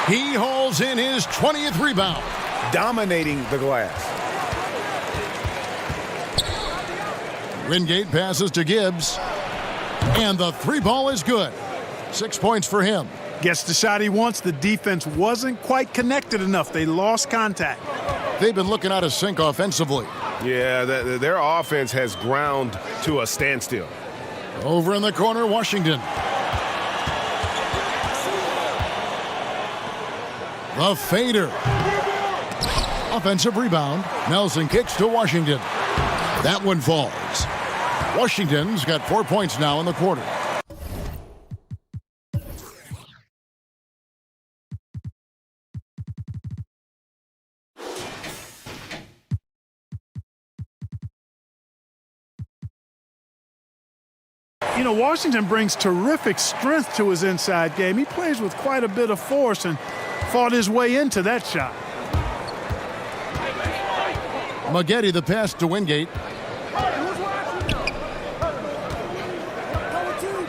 He hauls in his 20th rebound. Dominating the glass. Wingate passes to Gibbs. And the 3 ball is good. 6 points for him. Gets the shot he wants. The defense wasn't quite connected enough. They lost contact. They've been looking out of sync offensively. Yeah, their offense has ground to a standstill. Over in the corner, Washington. The fader. Offensive rebound. Nelson kicks to Washington. That one falls. Washington's got 4 points now in the quarter. You know, Washington brings terrific strength to his inside game. He plays with quite a bit of force and fought his way into that shot. Maggette the pass to Wingate.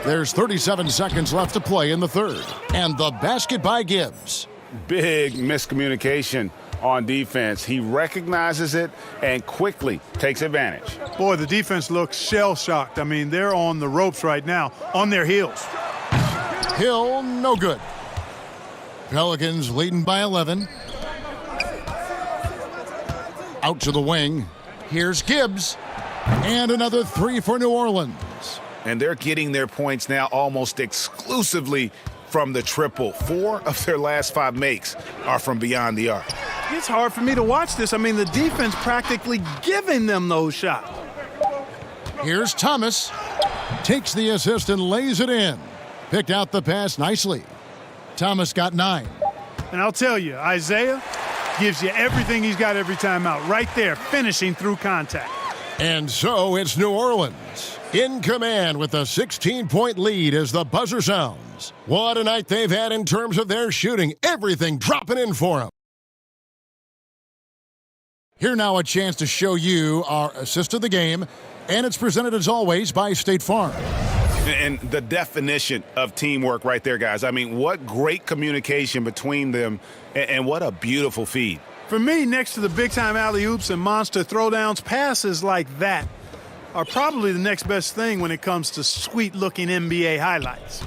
There's 37 seconds left to play in the third. And the basket by Gibbs. Big miscommunication on defense. He recognizes it and quickly takes advantage. Boy, the defense looks shell-shocked. I mean, they're on the ropes right now, on their heels. Hill, no good. Pelicans leading by 11. Out to the wing. Here's Gibbs. And another 3 for New Orleans. And they're getting their points now almost exclusively from the triple. 4 of their last 5 makes are from beyond the arc. It's hard for me to watch this. I mean, the defense practically giving them those shots. Here's Thomas. Takes the assist and lays it in. Picked out the pass nicely. Thomas got 9. And I'll tell you, Isaiah gives you everything he's got every time out. Right there, finishing through contact. And so it's New Orleans in command with a 16-point lead as the buzzer sounds. What a night they've had in terms of their shooting. Everything dropping in for them. Here now a chance to show you our assist of the game, and it's presented as always by State Farm. And the definition of teamwork right there, guys. I mean, what great communication between them, and what a beautiful feed. For me, next to the big-time alley-oops and monster throwdowns, passes like that are probably the next best thing when it comes to sweet-looking NBA highlights.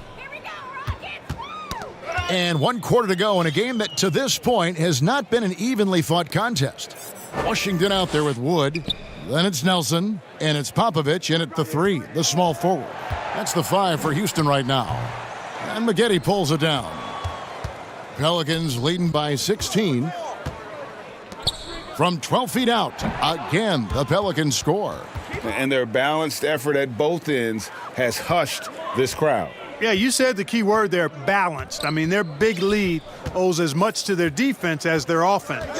And 1 quarter to go in a game that to this point has not been an evenly fought contest. Washington out there with Wood. Then it's Nelson, and it's Popovich in at the 3, the small forward. That's the 5 for Houston right now. And Maggette pulls it down. Pelicans leading by 16. From 12 feet out, again, the Pelicans score. And their balanced effort at both ends has hushed this crowd. Yeah, you said the key word there, balanced. I mean, their big lead owes as much to their defense as their offense.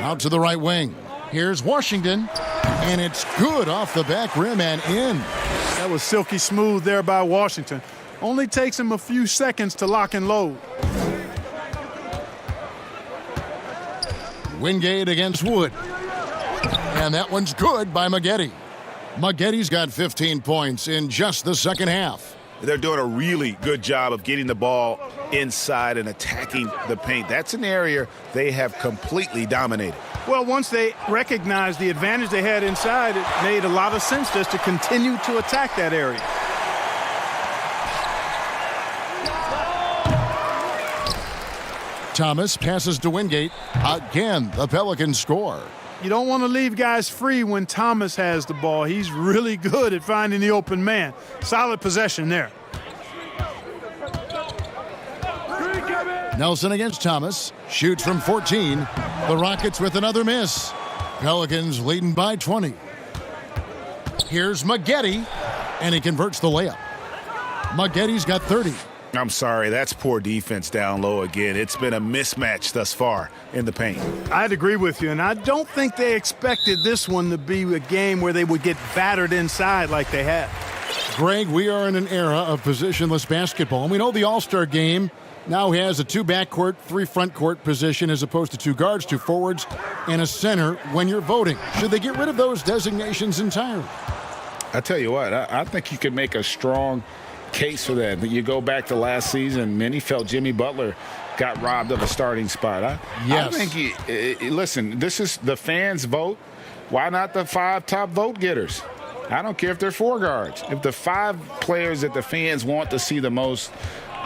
Out to the right wing. Here's Washington, and it's good off the back rim and in. That was silky smooth there by Washington. Only takes him a few seconds to lock and load. Wingate against Wood. And that one's good by Maggette. Maggetti's got 15 points in just the second half. They're doing a really good job of getting the ball inside and attacking the paint. That's an area they have completely dominated. Well, once they recognized the advantage they had inside, it made a lot of sense just to continue to attack that area. Thomas passes to Wingate. Again, the Pelicans score. You don't want to leave guys free when Thomas has the ball. He's really good at finding the open man. Solid possession there. Nelson against Thomas. Shoots from 14. The Rockets with another miss. Pelicans leading by 20. Here's Maggette, and he converts the layup. Maggetti's got 30. I'm sorry, that's poor defense down low again. It's been a mismatch thus far in the paint. I'd agree with you, and I don't think they expected this one to be a game where they would get battered inside like they had. Greg, we are in an era of positionless basketball, and we know the All-Star game now has a 2 backcourt, 3 front court position as opposed to 2 guards, 2 forwards, and a center when you're voting. Should they get rid of those designations entirely? I tell you what, I think you could make a strong case for that. But you go back to last season, many felt Jimmy Butler got robbed of a starting spot. Yes. I think, listen, this is the fans' vote. Why not the 5 top vote getters? I don't care if they're 4 guards. If the 5 players that the fans want to see the most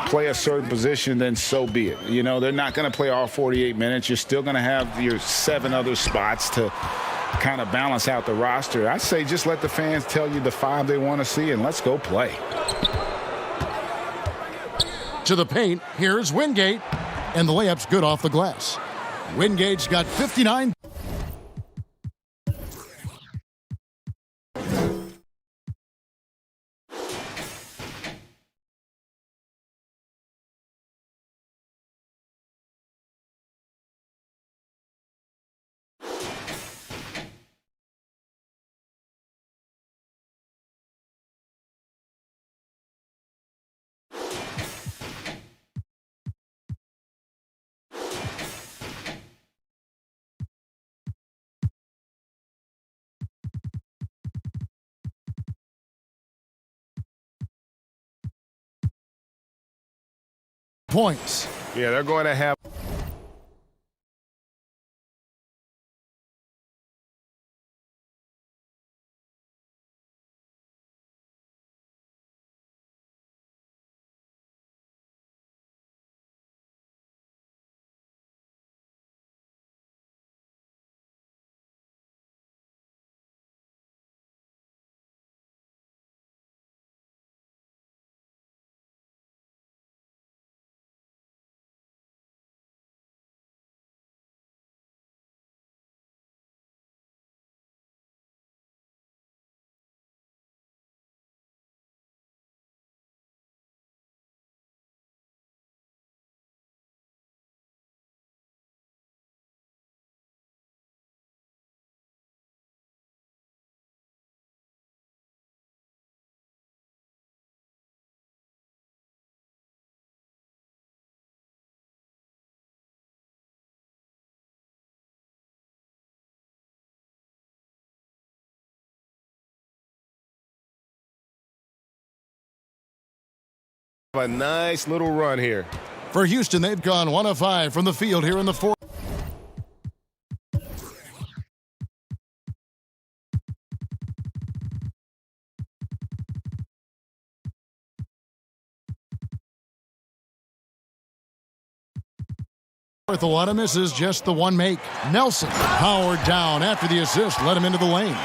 play a certain position, then so be it. You know, they're not going to play all 48 minutes. You're still going to have your 7 other spots to kind of balance out the roster. I say just let the fans tell you the 5 they want to see, and let's go play. To the paint, here's Wingate, and the layup's good off the glass. Wingate's got 59. Points. Yeah, they're going to have. A nice little run here. For Houston, they've gone 1 of 5 from the field here in the 4th. A lot of misses, just the 1 make. Nelson powered down after the assist, led him into the lane.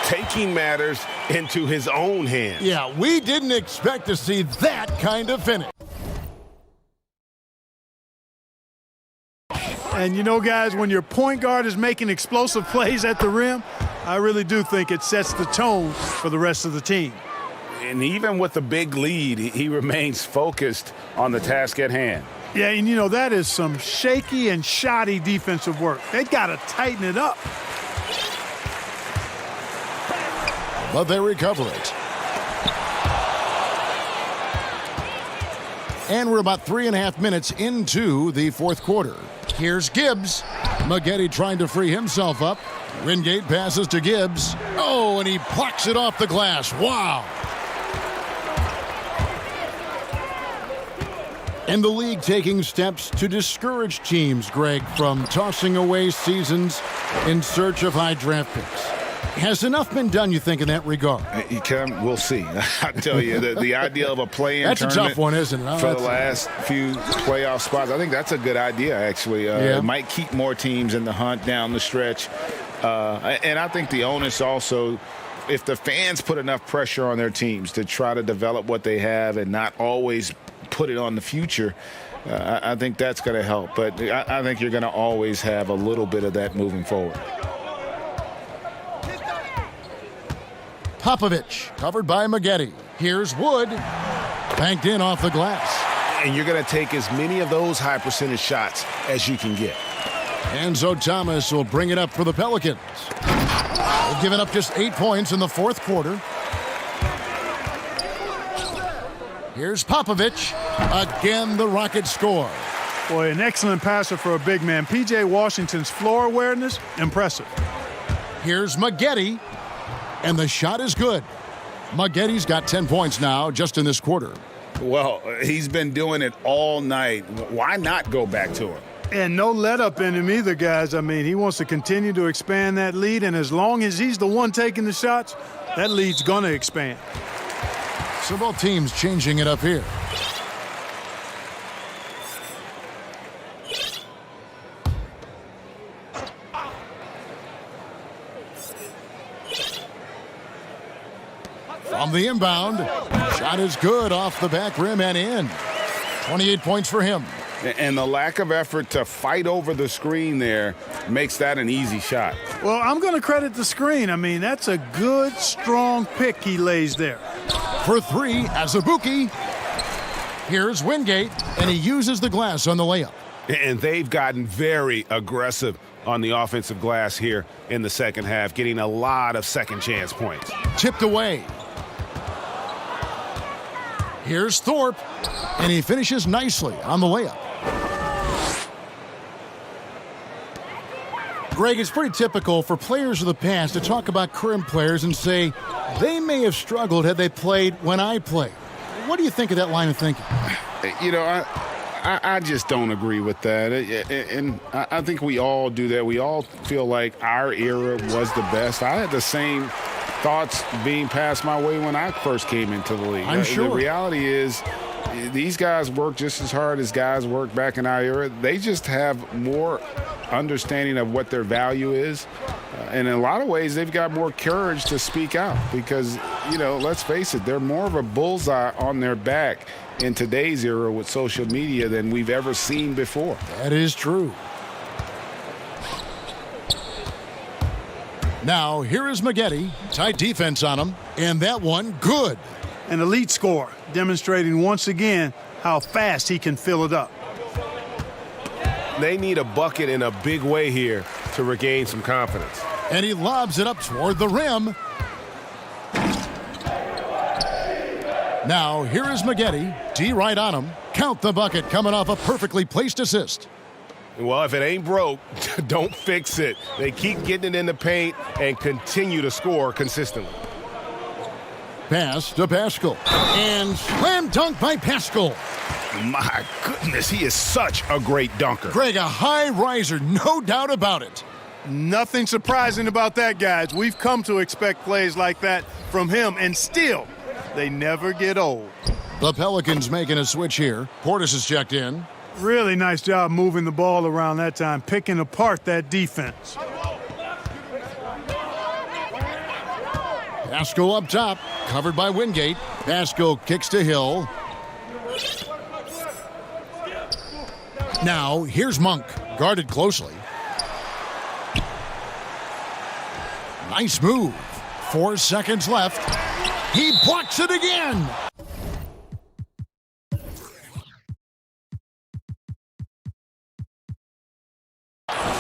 Taking matters into his own hands. Yeah, we didn't expect to see that kind of finish. And you know, guys, when your point guard is making explosive plays at the rim, I really do think it sets the tone for the rest of the team. And even with the big lead, he remains focused on the task at hand. Yeah, and you know, that is some shaky and shoddy defensive work. They got to tighten it up. But they recover it. And we're about 3.5 minutes into the 4th quarter. Here's Gibbs. Maggette trying to free himself up. Wingate passes to Gibbs. Oh, and he plucks it off the glass. Wow. And the league taking steps to discourage teams, Greg, from tossing away seasons in search of high draft picks. Has enough been done, you think, in that regard? We'll see. I tell you, the idea of a play-in That's tournament a tough one, isn't it? for the last few playoff spots, I think that's a good idea, actually. It might keep more teams in the hunt down the stretch. And I think the onus also, if the fans put enough pressure on their teams to try to develop what they have and not always put it on the future, I think that's going to help. But I think you're going to always have a little bit of that moving forward. Popovich, covered by Maggette. Here's Wood, banked in off the glass. And you're going to take as many of those high percentage shots as you can get. Enzo Thomas will bring it up for the Pelicans. They've given up just 8 points in the fourth quarter. Here's Popovich. Again, the Rockets score. Boy, an excellent passer for a big man. P.J. Washington's floor awareness, impressive. Here's Maggette. And the shot is good. Maggette's got 10 points now just in this quarter. Well, he's been doing it all night. Why not go back to him? And no let up in him either, guys. I mean, he wants to continue to expand that lead, and as long as he's the one taking the shots, that lead's going to expand. So both teams changing it up here. From the inbound, shot is good off the back rim and in. 28 points for him. And the lack of effort to fight over the screen there makes that an easy shot. Well, I'm going to credit the screen. I mean, that's a good, strong pick he lays there. For three, Azubuike. Here's Wingate, and he uses the glass on the layup. And they've gotten very aggressive on the offensive glass here in the second half, getting a lot of second chance points. Tipped away. Here's Thorpe, and he finishes nicely on the layup. Greg, it's pretty typical for players of the past to talk about current players and say, they may have struggled had they played when I played. What do you think of that line of thinking? You know, I just don't agree with that. And I think we all do that. We all feel like our era was the best. I had the same thoughts being passed my way when I first came into the league. I'm sure. The reality is these guys work just as hard as guys worked back in our era. They just have more understanding of what their value is. And in a lot of ways, they've got more courage to speak out because, you know, let's face it, they're more of a bullseye on their back in today's era with social media than we've ever seen before. That is true. Now, here is Maggette. Tight defense on him. And that one, good. An elite scorer, demonstrating once again how fast he can fill it up. They need a bucket in a big way here to regain some confidence. And he lobs it up toward the rim. Now, here is Maggette. D right on him. Count the bucket coming off a perfectly placed assist. Well, if it ain't broke, don't fix it. They keep getting it in the paint and continue to score consistently. Pass to Pascal. And slam dunk by Pascal. My goodness, he is such a great dunker. Greg, a high riser, no doubt about it. Nothing surprising about that, guys. We've come to expect plays like that from him, and still, they never get old. The Pelicans making a switch here. Portis is checked in. Really nice job moving the ball around that time, picking apart that defense. Pascal up top, covered by Wingate. Pascal kicks to Hill. Now, here's Monk, guarded closely. Nice move. 4 seconds left. He blocks it again.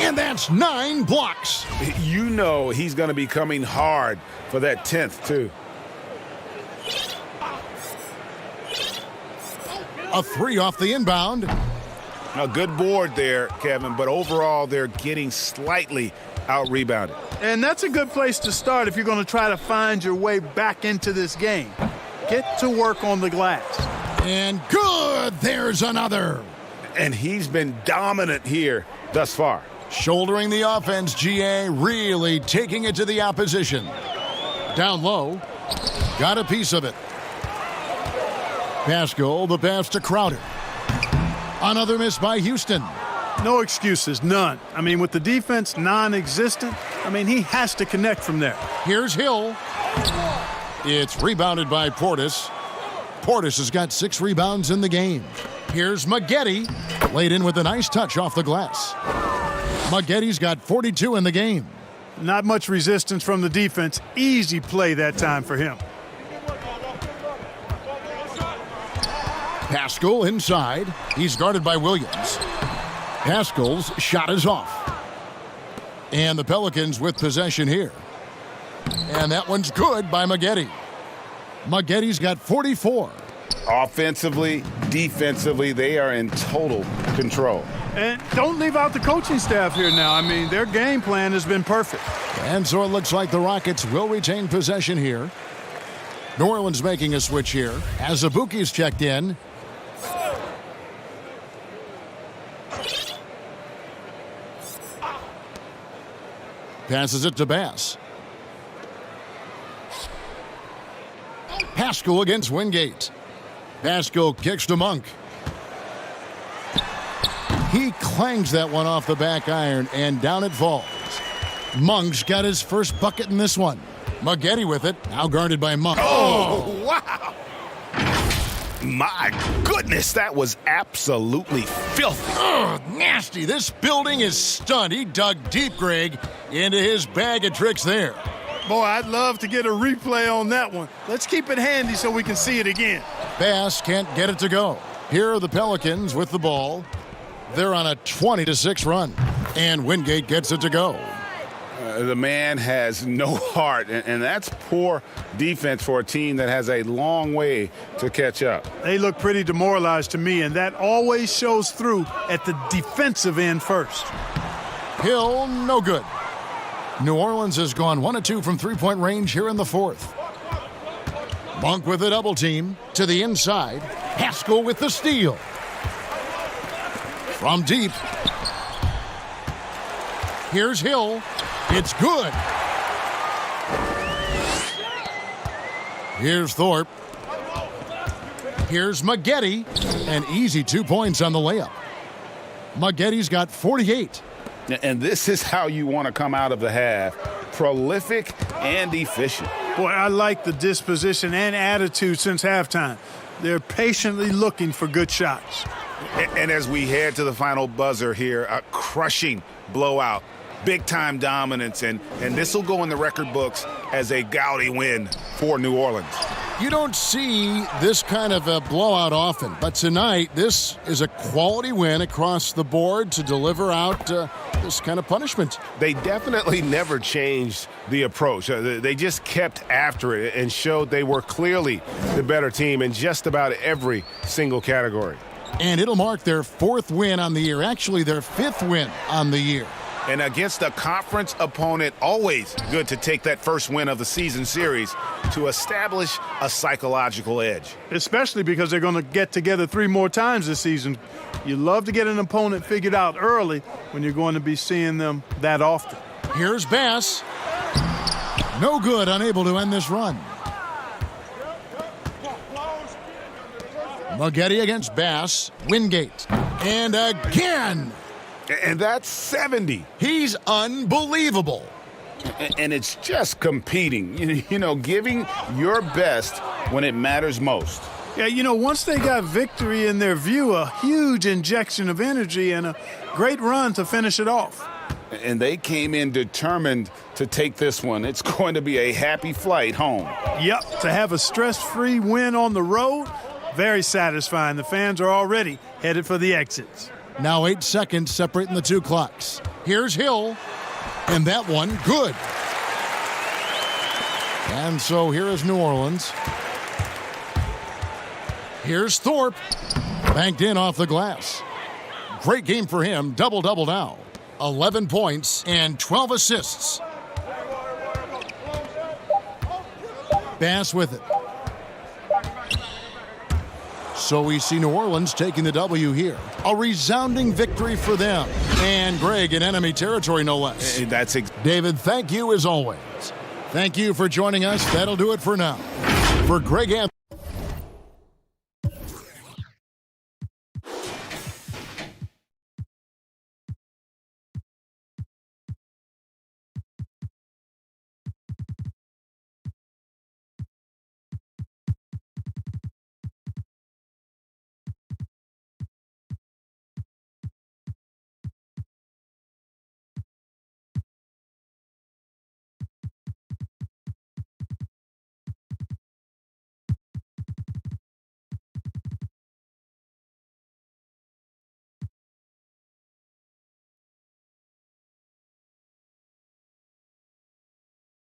And that's 9 blocks. You know he's going to be coming hard for that 10th, too. A 3 off the inbound. A good board there, Kevin, but overall they're getting slightly out-rebounded. And that's a good place to start if you're going to try to find your way back into this game. Get to work on the glass. And good, there's another. And he's been dominant here thus far. Shouldering the offense, GA really taking it to the opposition. Down low, got a piece of it. Pascal, the pass to Crowder. Another miss by Houston. No excuses, none. I mean, with the defense non-existent, he has to connect from there. Here's Hill. It's rebounded by Portis. Portis has got 6 rebounds in the game. Here's Maggette, laid in with a nice touch off the glass. Maggetti's got 42 in the game. Not much resistance from the defense. Easy play that time for him. Pascal inside. He's guarded by Williams. Pascal's shot is off. And the Pelicans with possession here. And that one's good by Maggette. Maggetti's got 44. Offensively, defensively, they are in total control. And don't leave out the coaching staff here now. Their game plan has been perfect. And so it looks like the Rockets will retain possession here. New Orleans making a switch here as Abuki's checked in. Passes it to Bass. Pascal against Wingate. Pascal kicks to Monk. He clangs that one off the back iron, and down it falls. Monk's got his first bucket in this one. Maggette with it, now guarded by Monk. Oh, wow. My goodness, that was absolutely filthy. Oh, nasty. This building is stunned. He dug deep, Greg, into his bag of tricks there. Boy, I'd love to get a replay on that one. Let's keep it handy so we can see it again. Bass can't get it to go. Here are the Pelicans with the ball. They're on a 20-6 run, and Wingate gets it to go. The man has no heart, and that's poor defense for a team that has a long way to catch up. They look pretty demoralized to me, and that always shows through at the defensive end first. Hill, no good. New Orleans has gone 1 of 2 from three-point range here in the fourth. Monk with a double team to the inside. Pascal with the steal. From deep. Here's Hill. It's good. Here's Thorpe. Here's Maggette. An easy 2 points on the layup. Maggetti's got 48. And this is how you want to come out of the half. Prolific and efficient. Boy, I like the disposition and attitude since halftime. They're patiently looking for good shots. And as we head to the final buzzer here, a crushing blowout. Big-time dominance, and this will go in the record books as a gaudy win for New Orleans. You don't see this kind of a blowout often, but tonight this is a quality win across the board to deliver out this kind of punishment. They definitely never changed the approach. They just kept after it and showed they were clearly the better team in just about every single category. And it'll mark their 4th win on the year, actually their 5th win on the year. And against a conference opponent, always good to take that first win of the season series to establish a psychological edge. Especially because they're going to get together 3 more times this season. You love to get an opponent figured out early when you're going to be seeing them that often. Here's Bass. No good, unable to end this run. Maggette against Bass. Wingate. And again. And that's 70. He's unbelievable. And it's just competing, giving your best when it matters most. Yeah, once they got victory in their view, a huge injection of energy and a great run to finish it off. And they came in determined to take this one. It's going to be a happy flight home. Yep, to have a stress-free win on the road, very satisfying. The fans are already headed for the exits. Now 8 seconds separating the 2 clocks. Here's Hill, and that one good. And so here is New Orleans. Here's Thorpe, banked in off the glass. Great game for him, double-double now. 11 points and 12 assists. Bass with it. So we see New Orleans taking the W here. A resounding victory for them. And Greg in enemy territory, no less. David, thank you as always. Thank you for joining us. That'll do it for now. For Greg Anthony.